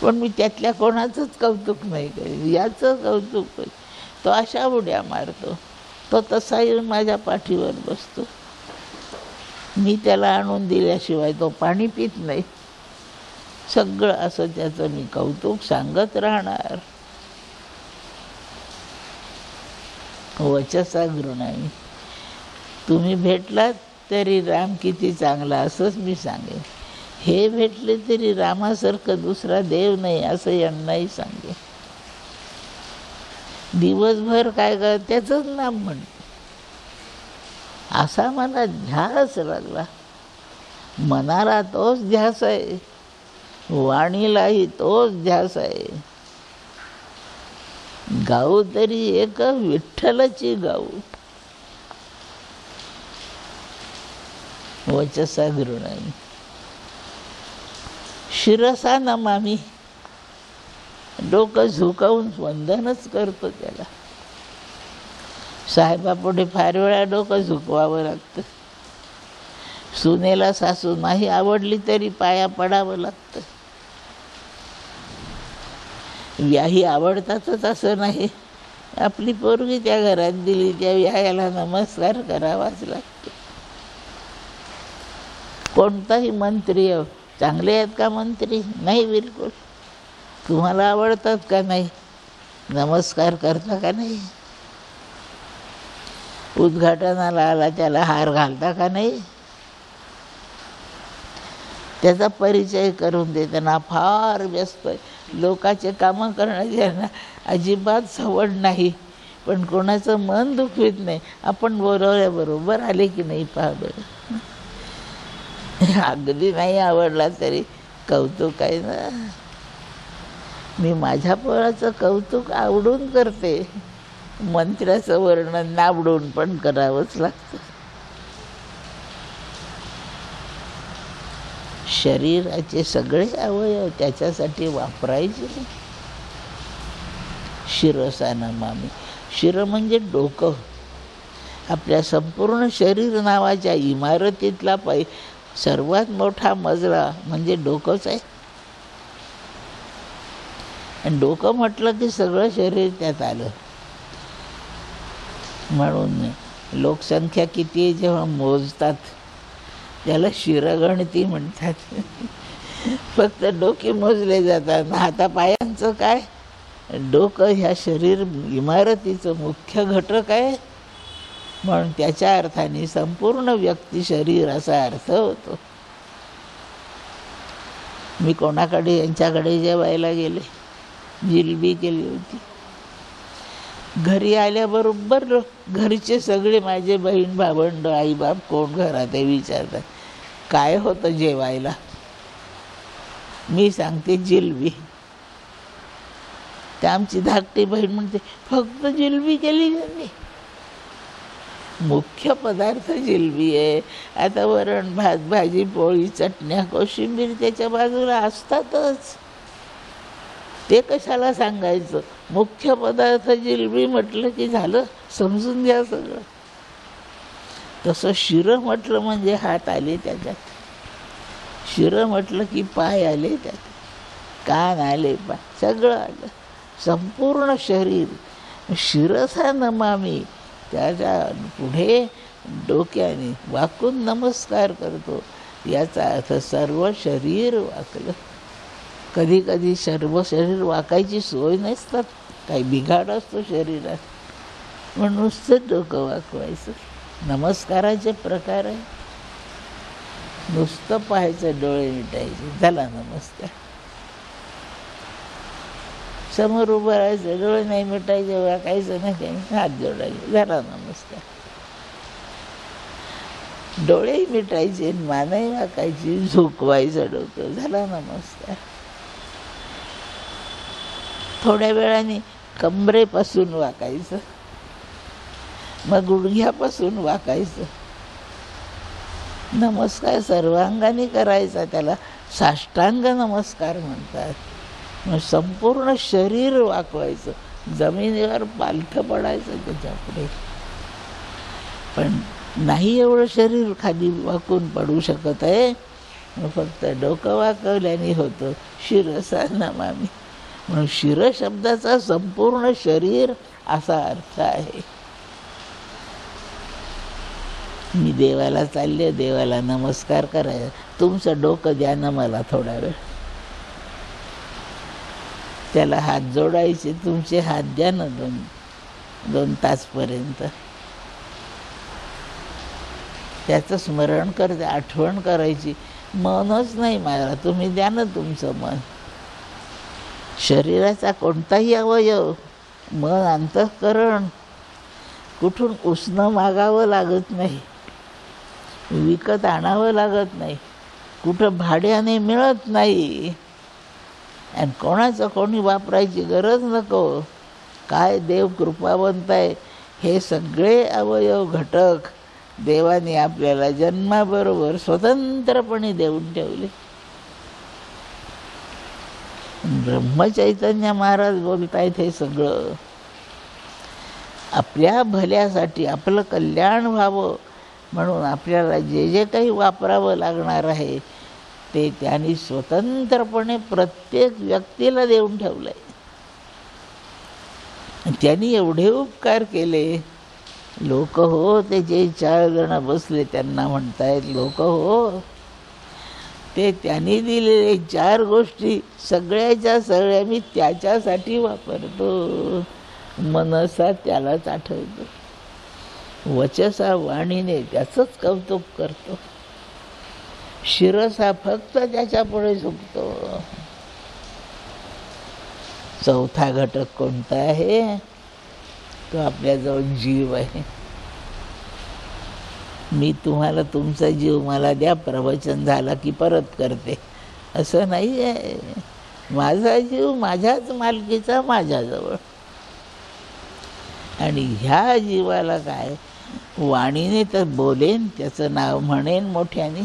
पण मी त्यातल्या कोणाचंच कौतुक नाही करेन. याचं कौतुक करेन. तो अशा उड्या मारतो, तो तसा येऊन माझ्या पाठीवर बसतो. मी त्याला आणून दिल्याशिवाय तो पाणी पित नाही. सगळं असं त्याचं मी कौतुक सांगत राहणार. वचसा गृणामि. तुम्ही भेटलात तरी राम किती चांगला असंच मी सांगेन. हे भेटले तरी रामासारखं दुसरा देव नाही असं यांनाही सांगेन. दिवसभर काय कर त्याचंच नाम म्हणतो. असा मला ध्यास लागला. मनाला तोच ध्यास आहे, वाणीलाही तोच ध्यास आहे. गाऊ तरी एक विठ्ठलाची गाऊ. वचसा गृणामि. शिरसा नमामि. डोकं झुकावून वंदनच करतो त्याला. साहेबापुढे फार वेळा डोकं झुकवावं लागतं. सुनेला सासू नाही आवडली तरी पाया पडावं लागतं. व्याही आवडतातच असं नाही. आपली पोरगी त्या घरात दिली, त्या व्यायाला नमस्कार करावाच लागतो. कोणताही मंत्री चांगले आहेत का मंत्री? नाही, बिलकुल. तुम्हाला आवडतात का नाही? नमस्कार करता का नाही? उद्घाटनाला आला त्याला हार घालता का नाही? त्याचा परिचय करून देताना फार व्यस्त आहे. लोकांचे कामं करण्याची अजिबात सवड नाही, पण कोणाचं मन दुखवित नाही. आपण बोलवल्याबरोबर आले की नाही पहा बरं. अगदी नाही आवडला तरी कौतुक आहे ना. मी माझ्या पोराचं कौतुक आवडून करते. मंत्र्याचं वर्णन नावडून पण करावंच लागतं. शरीराचे सगळे अवयव त्याच्यासाठी वापरायचे. शिरसा नमामि. शिर म्हणजे डोकं. आपल्या संपूर्ण शरीर नावाच्या इमारतीतला सर्वात मोठा मजला म्हणजे डोकंच आहे. आणि डोकं म्हटलं की सगळं शरीर त्यात आलं. म्हणून लोकसंख्या किती आहे जेव्हा मोजतात त्याला शिरगणती म्हणतात. फक्त डोके मोजले जातात. हातापायांचं काय? डोकं ह्या शरीर इमारतीचं मुख्य घटक आहे. म्हणून त्याच्या अर्थाने संपूर्ण व्यक्ती शरीर असा अर्थ होतो. मी कोणाकडे यांच्याकडे जेवायला गेले, जिलबी केली होती. घरी आल्याबरोबर घरचे सगळे माझे बहीण भावंड आईबाप कोण घरात आहे विचारतात, काय होतं जेवायला? मी सांगते जिलबी. त्या आमची धाकटी बहीण म्हणते फक्त जिलबी केली त्यांनी. मुख्य पदार्थ जिलबी आहे. आता वरण भात भाजी पोळी चटण्या कोशिंबीर त्याच्या बाजूला असतातच. ते कशाला सांगायचं? मुख्य पदार्थ जिलबी म्हटलं की झालं, समजून घ्या सगळं. तसं शिर म्हटलं म्हणजे हात आले त्याच्यात, शिर म्हटलं की पाय आले त्यात, कान आले, पाय सगळं आलं, संपूर्ण शरीर. शिरसा नमामि, त्याच्या पुढे डोक्याने वाकून नमस्कार करतो. याचा अर्थ सर्व शरीर वाकलं. कधी कधी सर्व शरीर वाकायची सोय नसतात, काही बिघाड असतो शरीरात, म्हणून नुसतं डोकं वाकवायचं. नमस्काराचे प्रकार आहे. नुसतं पाहायचं, डोळे मिटायचे, झाला नमस्कार. समोर उभं राहायचं, डोळे नाही मिटायचे, वाकायचं नाही, काही हात जोडायचे, झाला नमस्कार. डोळेही मिटायचे, मानही वाकायची, झुकवायचं डोकं, झाला नमस्कार. थोड्या वेळाने कंबरेपासून वाकायचं, मग गुडघ्यापासून वाकायचं. नमस्कार सर्वांगाने करायचा, त्याला साष्टांग नमस्कार म्हणतात. मग संपूर्ण शरीर वाकवायचं, जमिनीवर पालथं पडायचं त्याच्यापुढे. पण नाही एवढं शरीर खाली वाकून पडू शकत आहे, मग फक्त डोकं वाकवल्याने होतं. शिरसा नमामि म्हणून शिर शब्दाचा संपूर्ण शरीर असा अर्थ आहे. मी देवाला चालले, देवाला नमस्कार करायचा, तुमचं डोकं द्या ना मला थोडा वेळ. त्याला हात जोडायचे, तुमचे हात द्या ना 2 तासपर्यंत. त्याचं स्मरण करते, आठवण करायची. मनच नाही मला, तुम्ही द्या ना तुमचं मन. शरीराचा कोणताही अवयव, मन, अंतःकरण कुठून उसणं मागावं लागत नाही, विकत आणावं लागत नाही, कुठं भाड्याने मिळत नाही, आणि कोणाचं कोणी वापरायची गरज नको. काय देव कृपावंत आहे. हे सगळे अवयव घटक देवाने आपल्याला जन्माबरोबर स्वतंत्रपणे देऊन ठेवले. ब्रह्मचैतन्य महाराज बोलतायत हे सगळं आपल्या भल्यासाठी, आपलं कल्याण व्हावं म्हणून आपल्याला जे जे काही वापरावं लागणार आहे ते त्यांनी स्वतंत्रपणे प्रत्येक व्यक्तीला देऊन ठेवलं आहे. त्यांनी एवढे उपकार केले. लोक हो, ते जे 4 जण बसले त्यांना म्हणतायत लोक हो, ते त्यांनी दिलेले 4 गोष्टी सगळ्याच्या सगळ्या मी त्याच्यासाठी वापरतो. मनसा त्यालाच आठवतो, वचसा वाणीने त्याचंच कौतुक करतो, शिरसा फक्त त्याच्यापुढे झुकतो. चौथा घटक कोणता आहे? तो आपल्याजवळ जीव आहे. मी तुम्हाला तुमचा जीव मला द्या, प्रवचन झाला की परत करते असं नाही आहे. माझा जीव माझ्याच मालकीचा माझ्याजवळ. आणि ह्या जीवाला काय, वाणीने तर बोलेन, त्याचं नाव म्हणेन मोठ्याने,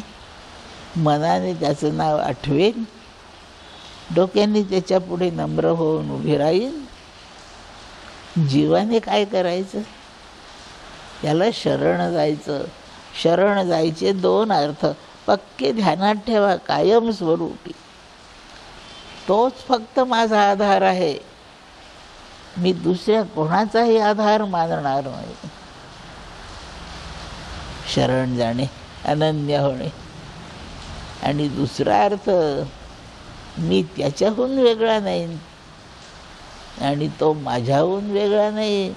मनाने त्याचं नाव आठवेन, डोक्याने त्याच्यापुढे नम्र होऊन उभी राहीन, जीवाने काय करायचं? त्याला शरण जायचं. शरण जायचे दोन अर्थ पक्के ध्यानात ठेवा, कायमस्वरूपी. तोच फक्त माझा आधार आहे. मी दुसऱ्या कोणाचाही आधार मानणार नाही. शरण जाणे, अनन्य होणे. आणि दुसरा अर्थ, मी त्याच्याहून वेगळा नाही आणि तो माझ्याहून वेगळा नाही.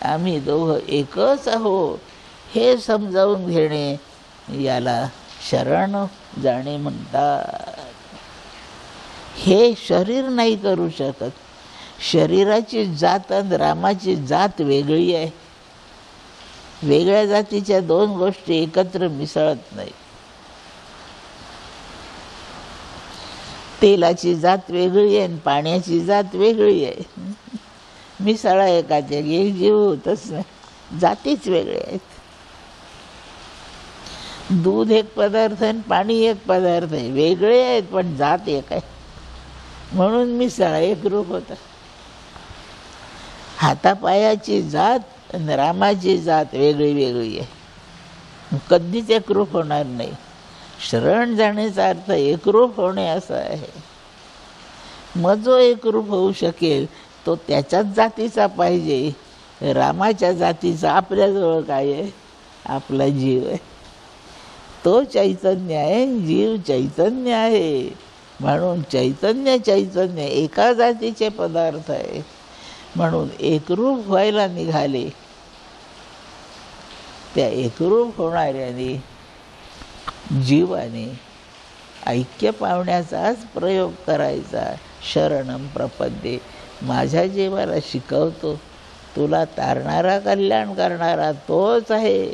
आम्ही दोघं एकच आहो हे समजावून घेणे, याला शरण जाणे म्हणतात. हे शरीर नाही करू शकत. शरीराची जात आणि रामाची जात वेगळी आहे. वेगळ्या जातीच्या दोन गोष्टी एकत्र मिसळत नाही. तेलाची जात वेगळी आहे आणि पाण्याची जात वेगळी आहे. मिसळा एकाच एक जीव होतच नाही, जातीच वेगळे आहेत. दूध एक पदार्थ आणि पाणी एक पदार्थ आहे, वेगळे आहेत पण जात एक आहे. म्हणून मिसळा एकरूप होता. हातापायाची जात आणि रामाची जात वेगळी वेगळी आहे, कधीच एकरूप होणार नाही. शरण जाण्याचा अर्थ एकरूप होणे असा आहे. मग जो एकरूप होऊ शकेल तो त्याच्याच जातीचा पाहिजे. रामाच्या जातीचा आपल्याजवळ काय आहे? आपला जीव आहे. तो चैतन्य आहे, जीव चैतन्य आहे. म्हणून चैतन्य चैतन्य एका जातीचे पदार्थ आहे. म्हणून एकरूप व्हायला निघाले. त्या एकरूप होणाऱ्याने जीवाने ऐक्य पावण्याचाच प्रयोग करायचा. शरणम प्रपद्ये, माझ्या जीवाला शिकवतो. तुला तारणारा, कल्याण करणारा तोच आहे.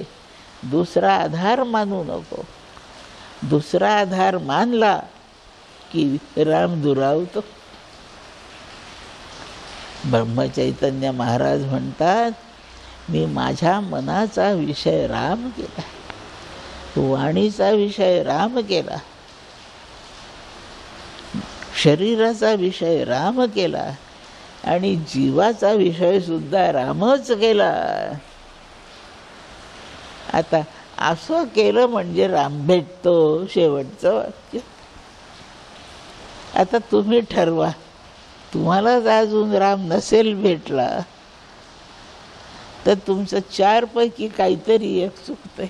दुसरा आधार मानू नको. दुसरा आधार मानला की राम दुरावतो. ब्रह्मचैतन्य महाराज म्हणतात, मी माझ्या मनाचा विषय राम केला, वाणीचा विषय राम केला, शरीराचा विषय राम केला आणि जीवाचा विषय सुद्धा रामच केला. आता असं केलं म्हणजे राम भेटतो, शेवटचं वाक्य. आता तुम्ही ठरवा, तुम्हालाच अजून राम नसेल भेटला तर तुमचं 4 पैकी काहीतरी एक चुकतंय,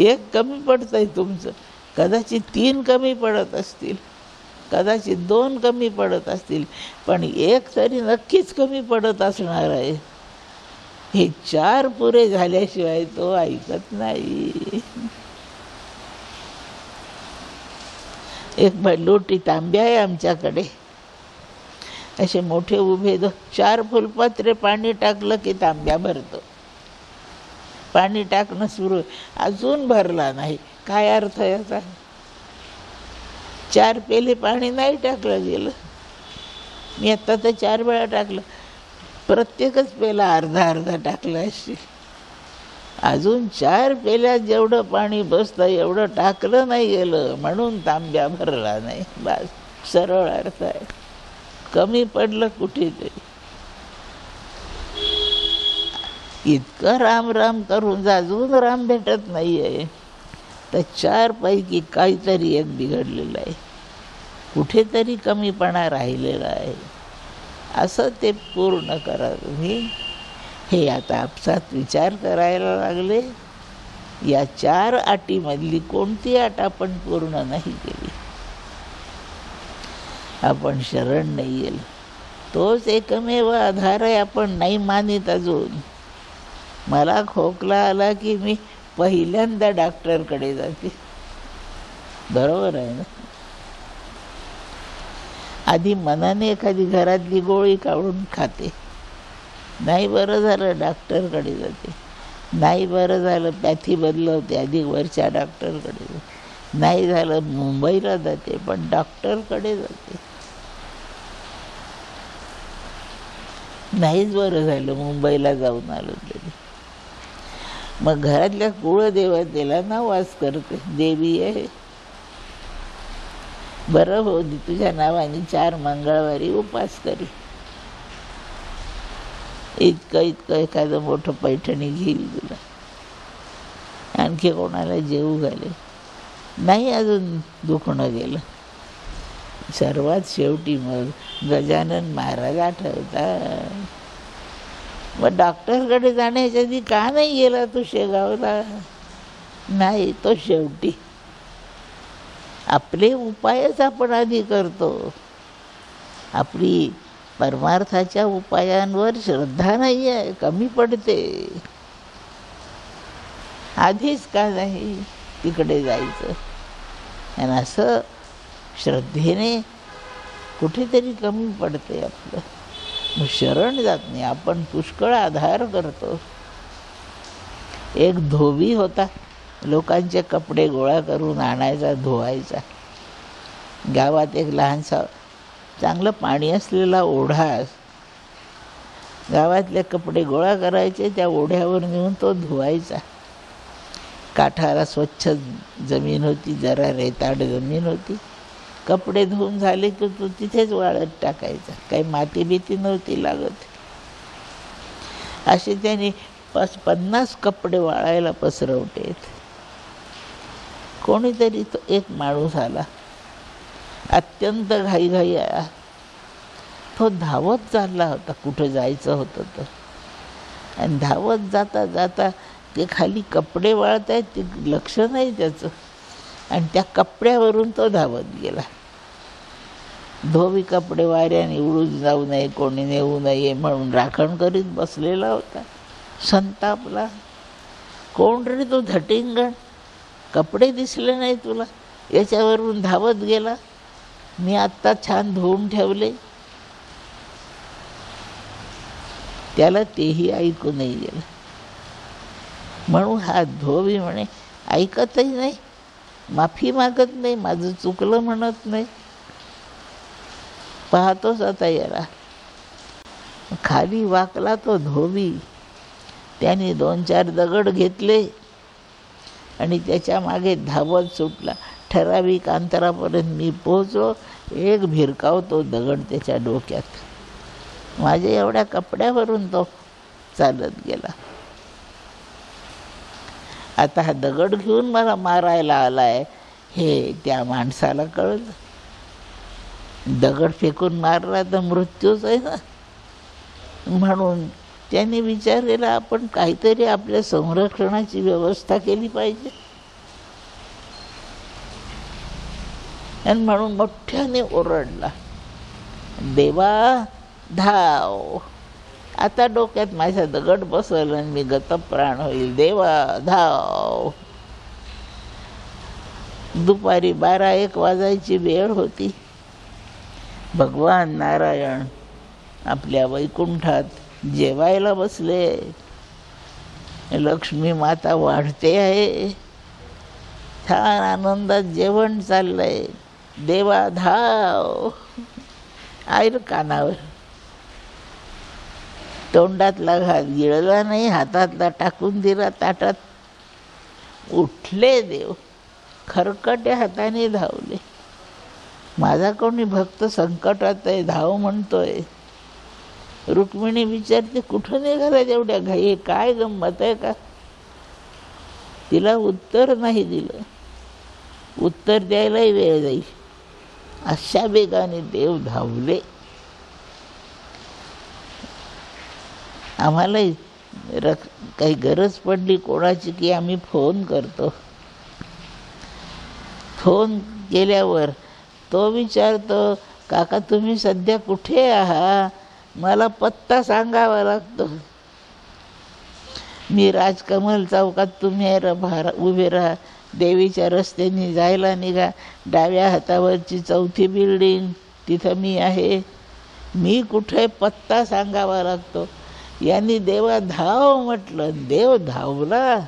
एक कमी पडतंय तुमचं. कदाचित 3 कमी पडत असतील, कदाचित 2 कमी पडत असतील, पण एक तरी नक्कीच कमी पडत असणार आहे. हे 4 पुरे झाल्याशिवाय तो ऐकत नाही. एक लोटी तांब्या आहे आमच्याकडे, असे मोठे उभे 4 फुलपात्रे पाणी टाकलं की तांब्या भरतो. पाणी टाकणं सुरू, अजून भरला नाही. काय अर्थ याचा? 4 पेले पाणी नाही टाकलं गेलं. मी आत्ता तर 4 वेळा टाकलं, प्रत्येकच पेला अर्धा अर्धा टाकलं असेल. अजून 4 पेल्यात जेवढं पाणी बसतं एवढं टाकलं नाही गेलं, म्हणून तांब्या भरला नाही. बस, सरळ अर्थ आहे. कमी पडलं कुठेतरी. इतकं राम राम करून अजून राम भेटत नाही आहे, तर 4 पैकी काहीतरी एक बिघडलेलं आहे, कुठेतरी कमीपणा राहिलेला आहे. असं ते पूर्ण करा तुम्ही. हे आता आपसात विचार करायला लागले, या 4 अटीमधली कोणती अट आपण पूर्ण नाही केली. आपण शरण नाही येईल, तोच एकमेव आधार आहे. आपण नाही मानित अजून. मला खोकला आला की मी पहिल्यांदा डॉक्टरकडे जाते, बरोबर आहे ना? आधी मनाने एखादी घरातली गोळी काढून खाते. नाही बरं झालं डॉक्टरकडे जाते. नाही बरं झालं पॅथी बदलवते, आधी वरच्या डॉक्टरकडे जाते. नाही झालं मुंबईला जाते, पण डॉक्टरकडे जाते. नाहीच बरं झालं मुंबईला जाऊन आलो तरी मग घरातल्या कुळदेवतेला नावास करते, देवी आहे, बरं हो तुझ्या नावाने 4 मंगळवारी उपास करी. इतकं इतकं एखादं मोठं पैठणी घेईल तुला, आणखी कोणाला जेवू घालेल. नाही अजून दुखणं गेलं. सर्वात शेवटी मग गजानन महाराज आठवतात. मग डॉक्टरकडे जाण्याच्या आधी का नाही गेला तू शेगावला? नाही, तो शेवटी आपले उपायच आपण आधी करतो. आपली परमार्थाच्या उपायांवर श्रद्धा नाही आहे, कमी पडते. आधीच का नाही तिकडे जायचं? आणि असं श्रद्धेने कुठेतरी कमी पडते आपलं. मग शरण जात नाही, आपण पुष्कळ आधार करतो. एक धोबी होता, लोकांचे कपडे गोळा करून आणायचा, धुवायचा. गावात एक लहानसा चांगलं पाणी असलेला ओढा, गावातले कपडे गोळा करायचे, त्या ओढ्यावर नेऊन तो धुवायचा. काठाला स्वच्छ जमीन होती, जरा रेताड जमीन होती. कपडे धुवून झाले की तो तिथेच वाळत टाकायचा, काही माती भीती नव्हती लागत. असे त्याने 50 कपडे वाळायला पसरवटेत. कोणीतरी तो एक माणूस आला, अत्यंत घाईघाई आला. तो धावत चालला होता, कुठं जायचं होतं तर. आणि धावत जाता जाता ते खाली कपडे वाळत आहेत ते लक्ष नाही त्याचं, आणि त्या कपड्यावरून तो धावत गेला. धोबी कपडे वाऱ्याने उडून जाऊ नये, कोणी नेऊ नये म्हणून राखण करीत बसलेला होता. संतापला. कोण रे तो झटिंगण, कपडे दिसले नाही तुला, याच्यावरून धावत गेला, मी आत्ता छान धुवून ठेवले. त्याला तेही ऐकू नाही गेलं. म्हणून हा धोबी म्हणे, ऐकतही नाही, माफी मागत नाही, माझं चुकलं म्हणत नाही. पाहतोच आता याला. खाली वाकला तो धोबी. त्याने 2-4 दगड घेतले आणि त्याच्या मागे धावत सुटला. ठराविक अंतरापर्यंत मी पोहोचलो, एक भिरकाव तो दगड त्याच्या डोक्यात. माझ्या एवढ्या कपड्यावरून तो चालत गेला. आता हा दगड घेऊन मला मारायला आलाय हे त्या माणसाला कळलं. दगड फेकून मारला तर मृत्यूच आहे ना. म्हणून त्याने विचार केला, आपण काहीतरी आपल्या संरक्षणाची व्यवस्था केली पाहिजे. आणि म्हणून मोठ्याने ओरडला, देवा धाव. आता डोक्यात माझ्या दगड बसल आणि मी गतप्राण होईल. देवा धाव. दुपारी 12-1 वाजायची वेळ होती. भगवान नारायण आपल्या वैकुंठात जेवायला बसले. लक्ष्मी माता वाढते आहे. छान आनंदात जेवण चाललंय. देवा धाव. आयर कानावर. तोंडातला घात गिळला नाही, हातातला टाकून दिला ताटात. उठले देव, खरकट्या हाताने धावले. माझा कोणी भक्त संकटात आहे, धाव म्हणतोय. रुक्मिणी विचारते, कुठं निघाला एवढ्या घाई, काय गंमत आहे का? तिला उत्तर नाही दिलं. उत्तर द्यायलाही वेळ जाईल. अशा वेगाने देव धावले. आम्हालाही काही गरज पडली कोणाची की आम्ही फोन करतो. फोन केल्यावर तो विचारतो, काका तुम्ही सध्या कुठे आहात? मला पत्ता सांगावा लागतो. मी राजकमल चौकात, तुम्ही उभे राहा. देवीच्या रस्त्याने जायला निघा. डाव्या हातावरची 4थी बिल्डिंग, तिथं मी आहे. मी कुठे पत्ता सांगावा लागतो. यांनी देवा धाव म्हटलं, देव धावला.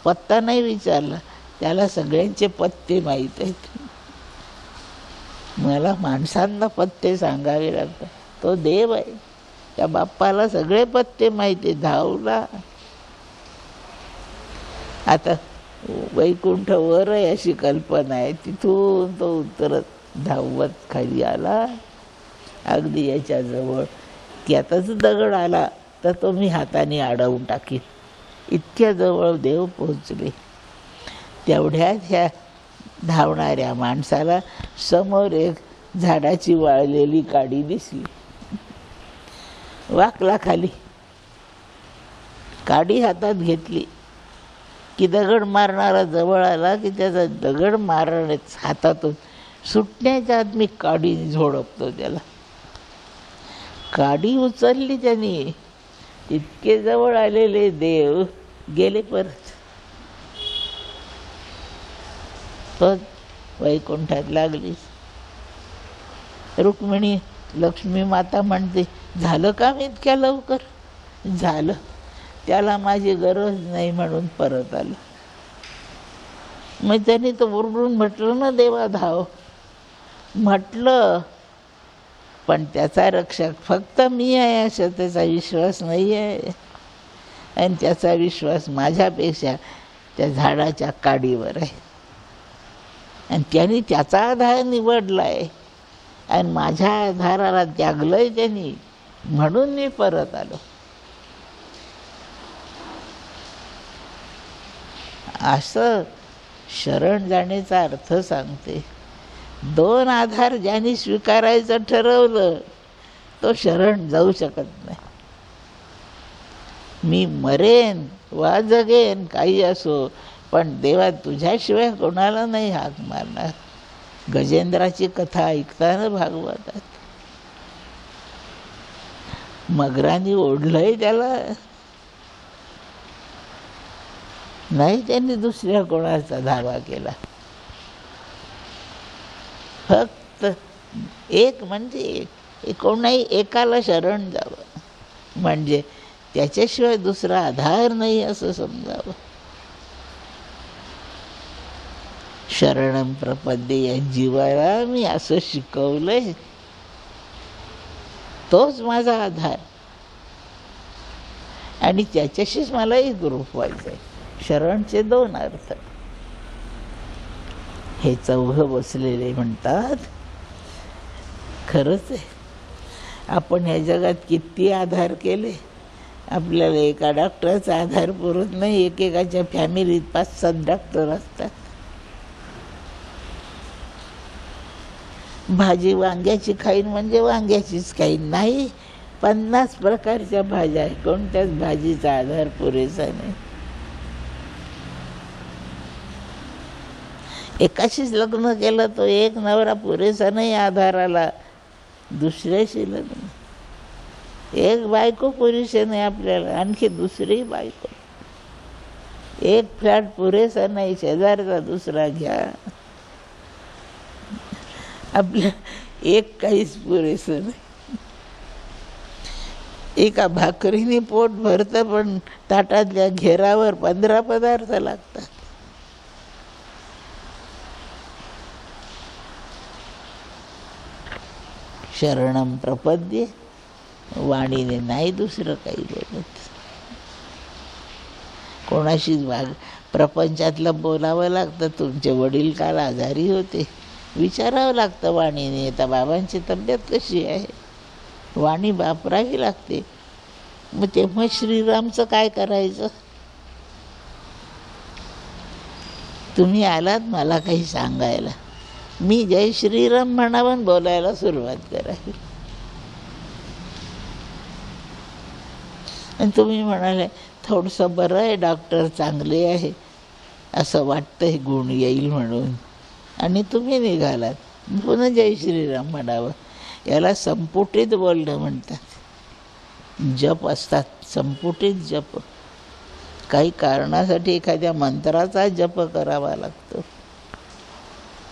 पत्ता नाही विचारला. त्याला सगळ्यांचे पत्ते माहीत आहेत. मला माणसांना पत्ते सांगावे लागतात. तो देव आहे, त्या बाप्पाला सगळे पत्ते माहिती. धावला. आता वैकुंठ वर आहे अशी कल्पना आहे. तिथून तो उतरत धावत खाली आला. अगदी याच्याजवळ की आताच दगड आला तर तो मी हाताने अडवून टाकीन. इतक्या जवळ देव पोहोचले. तेवढ्यात ह्या धावणाऱ्या माणसाला समोर एक झाडाची वाळलेली काडी दिसली. वाकला खाली, काडी हातात घेतली की दगड मारणारा जवळ आला की त्याचा दगड मारण्याच हातातून सुटण्याच्या आत मी काडी झोडपतो त्याला. काडी उचलली त्यांनी. इतके जवळ आलेले देव गेले परत. वैकुंठात लागली. रुक्मिणी लक्ष्मी माता म्हणते, झालं का इतक्या लवकर? झालं, त्याला माझी गरज नाही म्हणून परत आलं. मग त्यांनी तर ओरडून म्हटलं ना, देवा धाव म्हटलं, पण त्याचा रक्षक फक्त मी आहे असा त्याचा विश्वास नाही आहे. आणि त्याचा विश्वास माझ्यापेक्षा त्या झाडाच्या काडीवर आहे. आणि त्यांनी त्याचा आधार निवडला आहे आणि माझ्या आधाराला त्यागलंय त्यांनी, म्हणून मी परत आलो. असं शरण जाण्याचा अर्थ सांगते. दोन आधार ज्यांनी स्वीकारायचं ठरवलं तो शरण जाऊ शकत नाही. मी मरेन वा जगेन काही असो, पण देवा तुझ्याशिवाय कोणाला नाही हाक मारणार. गजेंद्राची कथा ऐकताना भागवतात. मगरांनी ओढलंय त्याला, नाही त्यांनी दुसऱ्या कोणाचा धावा केला. फक्त एक म्हणजे कोणाही एकाला शरण जावं, म्हणजे त्याच्याशिवाय दुसरा आधार नाही असं समजावं. शरणं प्रपद्ये या जीवाला मी असं शिकवलंय, तोच माझा आधार आणि त्याच्याशीच मला एकरूप व्हायचंय. शरणचे दोन अर्थ. हे चौघं बसलेले म्हणतात, खरंच आहे, आपण ह्या जगात किती आधार केले, आपल्याला एका डॉक्टरचा आधार पुरत नाही. एकेकाच्या फॅमिलीत 5-7 डॉक्टर असतात. भाजी वांग्याची खाईन म्हणजे वांग्याचीच खाईन, नाही 50 प्रकारच्या भाज्या आहे, कोणत्याच भाजीचा आधार पुरेसा नाही. एकाशीच लग्न केलं तो एक नवरा पुरेसा नाही आधाराला. दुसऱ्याशी लग्न, एक बायको पुरेशी नाही आपल्याला, आणखी दुसरी बायको. एक फ्लॅट पुरेसा नाही, शेजारचा दुसरा घ्या. आपल्या एक काहीच पुरेसं नाही. एका भाकरीने पोट भरतं, पण ताटातल्या घेरावर 15 पदार्थ लागतात. शरणं प्रपद्ये, वाणीने नाही दुसरं काही बोलत. कोणाशीच प्रपंचातलं बोलावं लागतं. तुमचे वडील काल आजारी होते, विचारावं लागतं वाणीने, आता बाबांची तब्येत कशी आहे, वाणी वापरावी लागते. मग तेव्हा श्रीरामचं काय करायचं? तुम्ही आलात मला काही सांगायला, मी जय श्रीराम म्हणावं, बोलायला सुरुवात करावी. आणि तुम्ही म्हणाले थोडंसं बरं आहे, डॉक्टर चांगले आहे असं वाटतंय, गुण येईल म्हणून, आणि तुम्ही निघालात, पुन्हा जय श्रीराम म्हणावं. याला संपुटित बोलणं म्हणतात. जप असतात, संपुटित जप. काही कारणासाठी एखाद्या मंत्राचा जप करावा लागतो.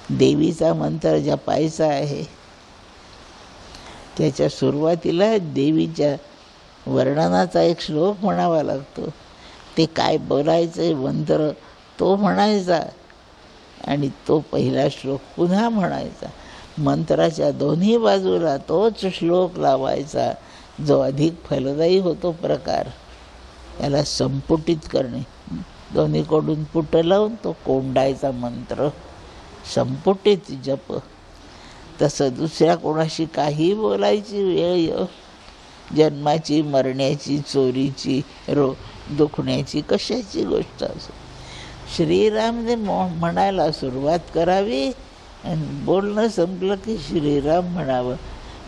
देवीचा मंत्र जपायचा आहे, त्याच्या सुरुवातीला देवीच्या वर्णनाचा एक श्लोक म्हणावा लागतो. ते काय बोलायचं मंत्र तो म्हणायचा आणि तो पहिला श्लोक पुन्हा म्हणायचा. मंत्राच्या दोन्ही बाजूला तोच श्लोक लावायचा, जो अधिक फलदायी होतो प्रकार. याला संपुटित करणे. दोन्हीकडून पुट लावून तो कोंडायचा मंत्र, संपुटित जप. तसं दुसऱ्या कोणाशी काही बोलायची वेळ येऊ जन्माची, मरण्याची, चोरीची, दुखण्याची, कशाची गोष्ट असो, श्रीरामने म्हणायला सुरुवात करावी आणि बोलणं संपलं की श्रीराम म्हणावं.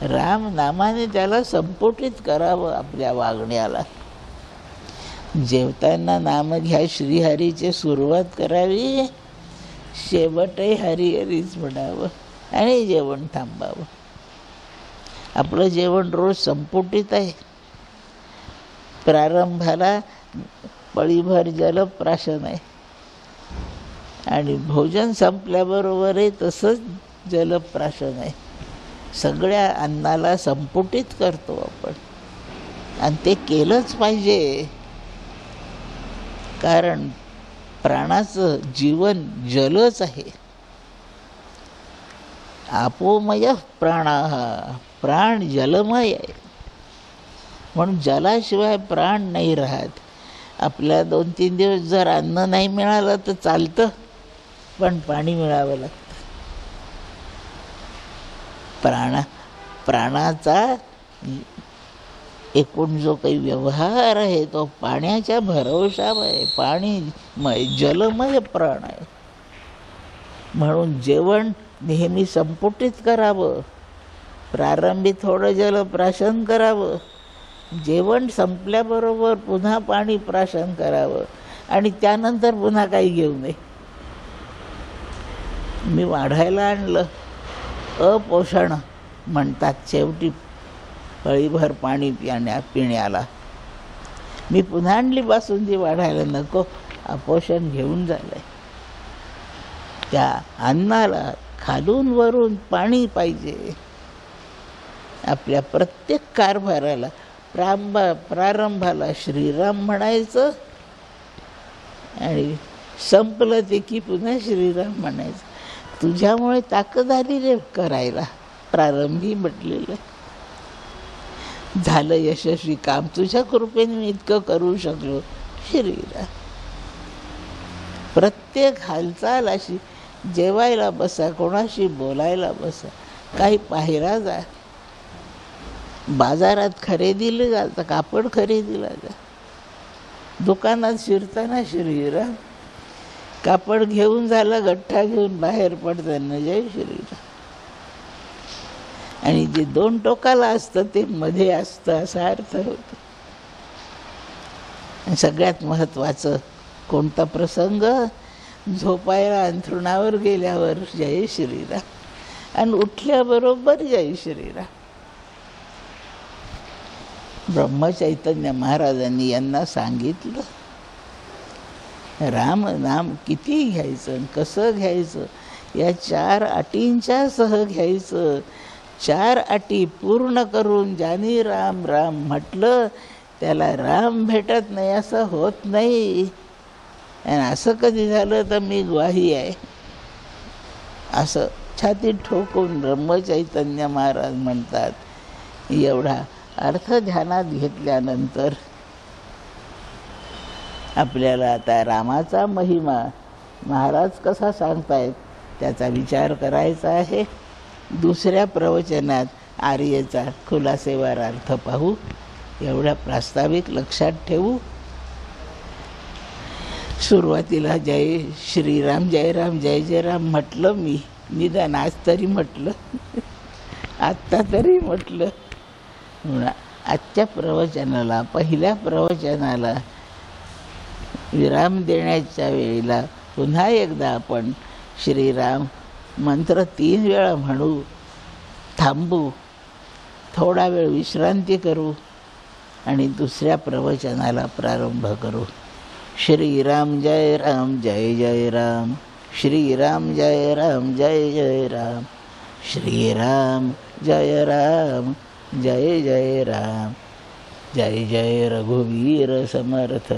राम नामाने त्याला संपुटित करावं आपल्या वागण्याला. जेवताना नाम घ्या श्रीहरीचे सुरुवात करावी, शेवटही हरिहरीच म्हणावं आणि जेवण थांबावं. आपलं जेवण रोज संपुटित आहे. प्रारंभाला पळीभर जलप्राशन आहे आणि भोजन संपल्याबरोबरही तसंच जलप्राशन आहे. सगळ्या अन्नाला संपुटित करतो आपण आणि ते केलंच पाहिजे, कारण प्राणाचं जीवन जलच आहे. आपोमय प्राणाः, प्राण जलमय आहे, म्हणून जलाशिवाय प्राण नाही राहत. आपल्या 2-3 दिवस जर अन्न नाही मिळालं तर चालतं, पण पाणी मिळावं लागतं. प्राणाचा एकूण जो काही व्यवहार आहे तो पाण्याच्या भरवशावर आहे. पाणीमय जलमय प्राण आहे, म्हणून जेवण नेहमी संपुटित करावं. प्रारंभी थोडं जलप्राशन करावं, जेवण संपल्याबरोबर पुन्हा पाणी प्राशन करावं आणि त्यानंतर पुन्हा काही घेऊ नये. मी वाढायला आणलं, अपोषण म्हणतात शेवटी पळीभर पाणी पिण्याला. मी पुन्हा आणली बासुंदी वाढायला, नको, अपोषण घेऊन झालंय. त्या अन्नाला खालून वरून पाणी पाहिजे. आपल्या प्रत्येक कारभाराला प्रारंभाला श्रीराम म्हणायचं आणि संपलं ते की पुन्हा श्रीराम म्हणायचं. तुझ्यामुळे ताकद आली रे करायला, प्रारंभी म्हटलेलं. झालं यशस्वी काम, तुझ्या कृपेने मी इतकं करू शकलो, श्रीराम. प्रत्येक हालचाल अशी, जेवायला बसा, कोणाशी बोलायला बसा, काही पाहिला जा, बाजारात खरेदीला जातं, कापड खरेदीला जा, दुकानात शिरताना श्रीराम, कापड घेऊन झालं, गठ्ठा घेऊन बाहेर पडताना जय श्रीराम. आणि जे 2 टोकाला असतं ते मध्ये असतं असा अर्थ होतो. आणि सगळ्यात महत्त्वाचं कोणता प्रसंग, झोपायला अंथरुणावर गेल्यावर जय श्रीराम आणि उठल्याबरोबर जय श्रीराम. ब्रह्मचैतन्य महाराजांनी यांना सांगितलं, राम नाम किती घ्यायचं, कसं घ्यायचं, या 4 अटींच्या सह घ्यायचं. 4 अटी पूर्ण करून ज्याने राम राम म्हटलं त्याला राम भेटत नाही असं होत नाही. आणि असं कधी झालं तर मी ग्वाही आहे असं छातीत ठोकून ब्रह्मचैतन्य महाराज म्हणतात. एवढा अर्थ ध्यानात घेतल्यानंतर आपल्याला आता रामाचा महिमा महाराज कसा सांगतायत त्याचा विचार करायचा आहे. दुसऱ्या प्रवचनात आर्यचा खुलासेवार अर्थ पाहू. एवढ्या प्रास्ताविक लक्षात ठेवू. सुरुवातीला जय श्रीराम, जय राम, जय जय राम म्हटलं मी, निदान आज तरी म्हटलं, आत्ता तरी म्हटलं. आजच्या प्रवचनाला, पहिल्या प्रवचनाला विराम देण्याच्या वेळेला पुन्हा एकदा आपण श्रीराम मंत्र 3 वेळा म्हणू, थांबू, थोडा वेळ विश्रांती करू आणि दुसऱ्या प्रवचनाला प्रारंभ करू. श्रीराम जय राम, जय जय राम. श्रीराम जय राम, जय जय राम. श्रीराम जय राम, जय जय राम. जय जय रघुवीर समर्थ.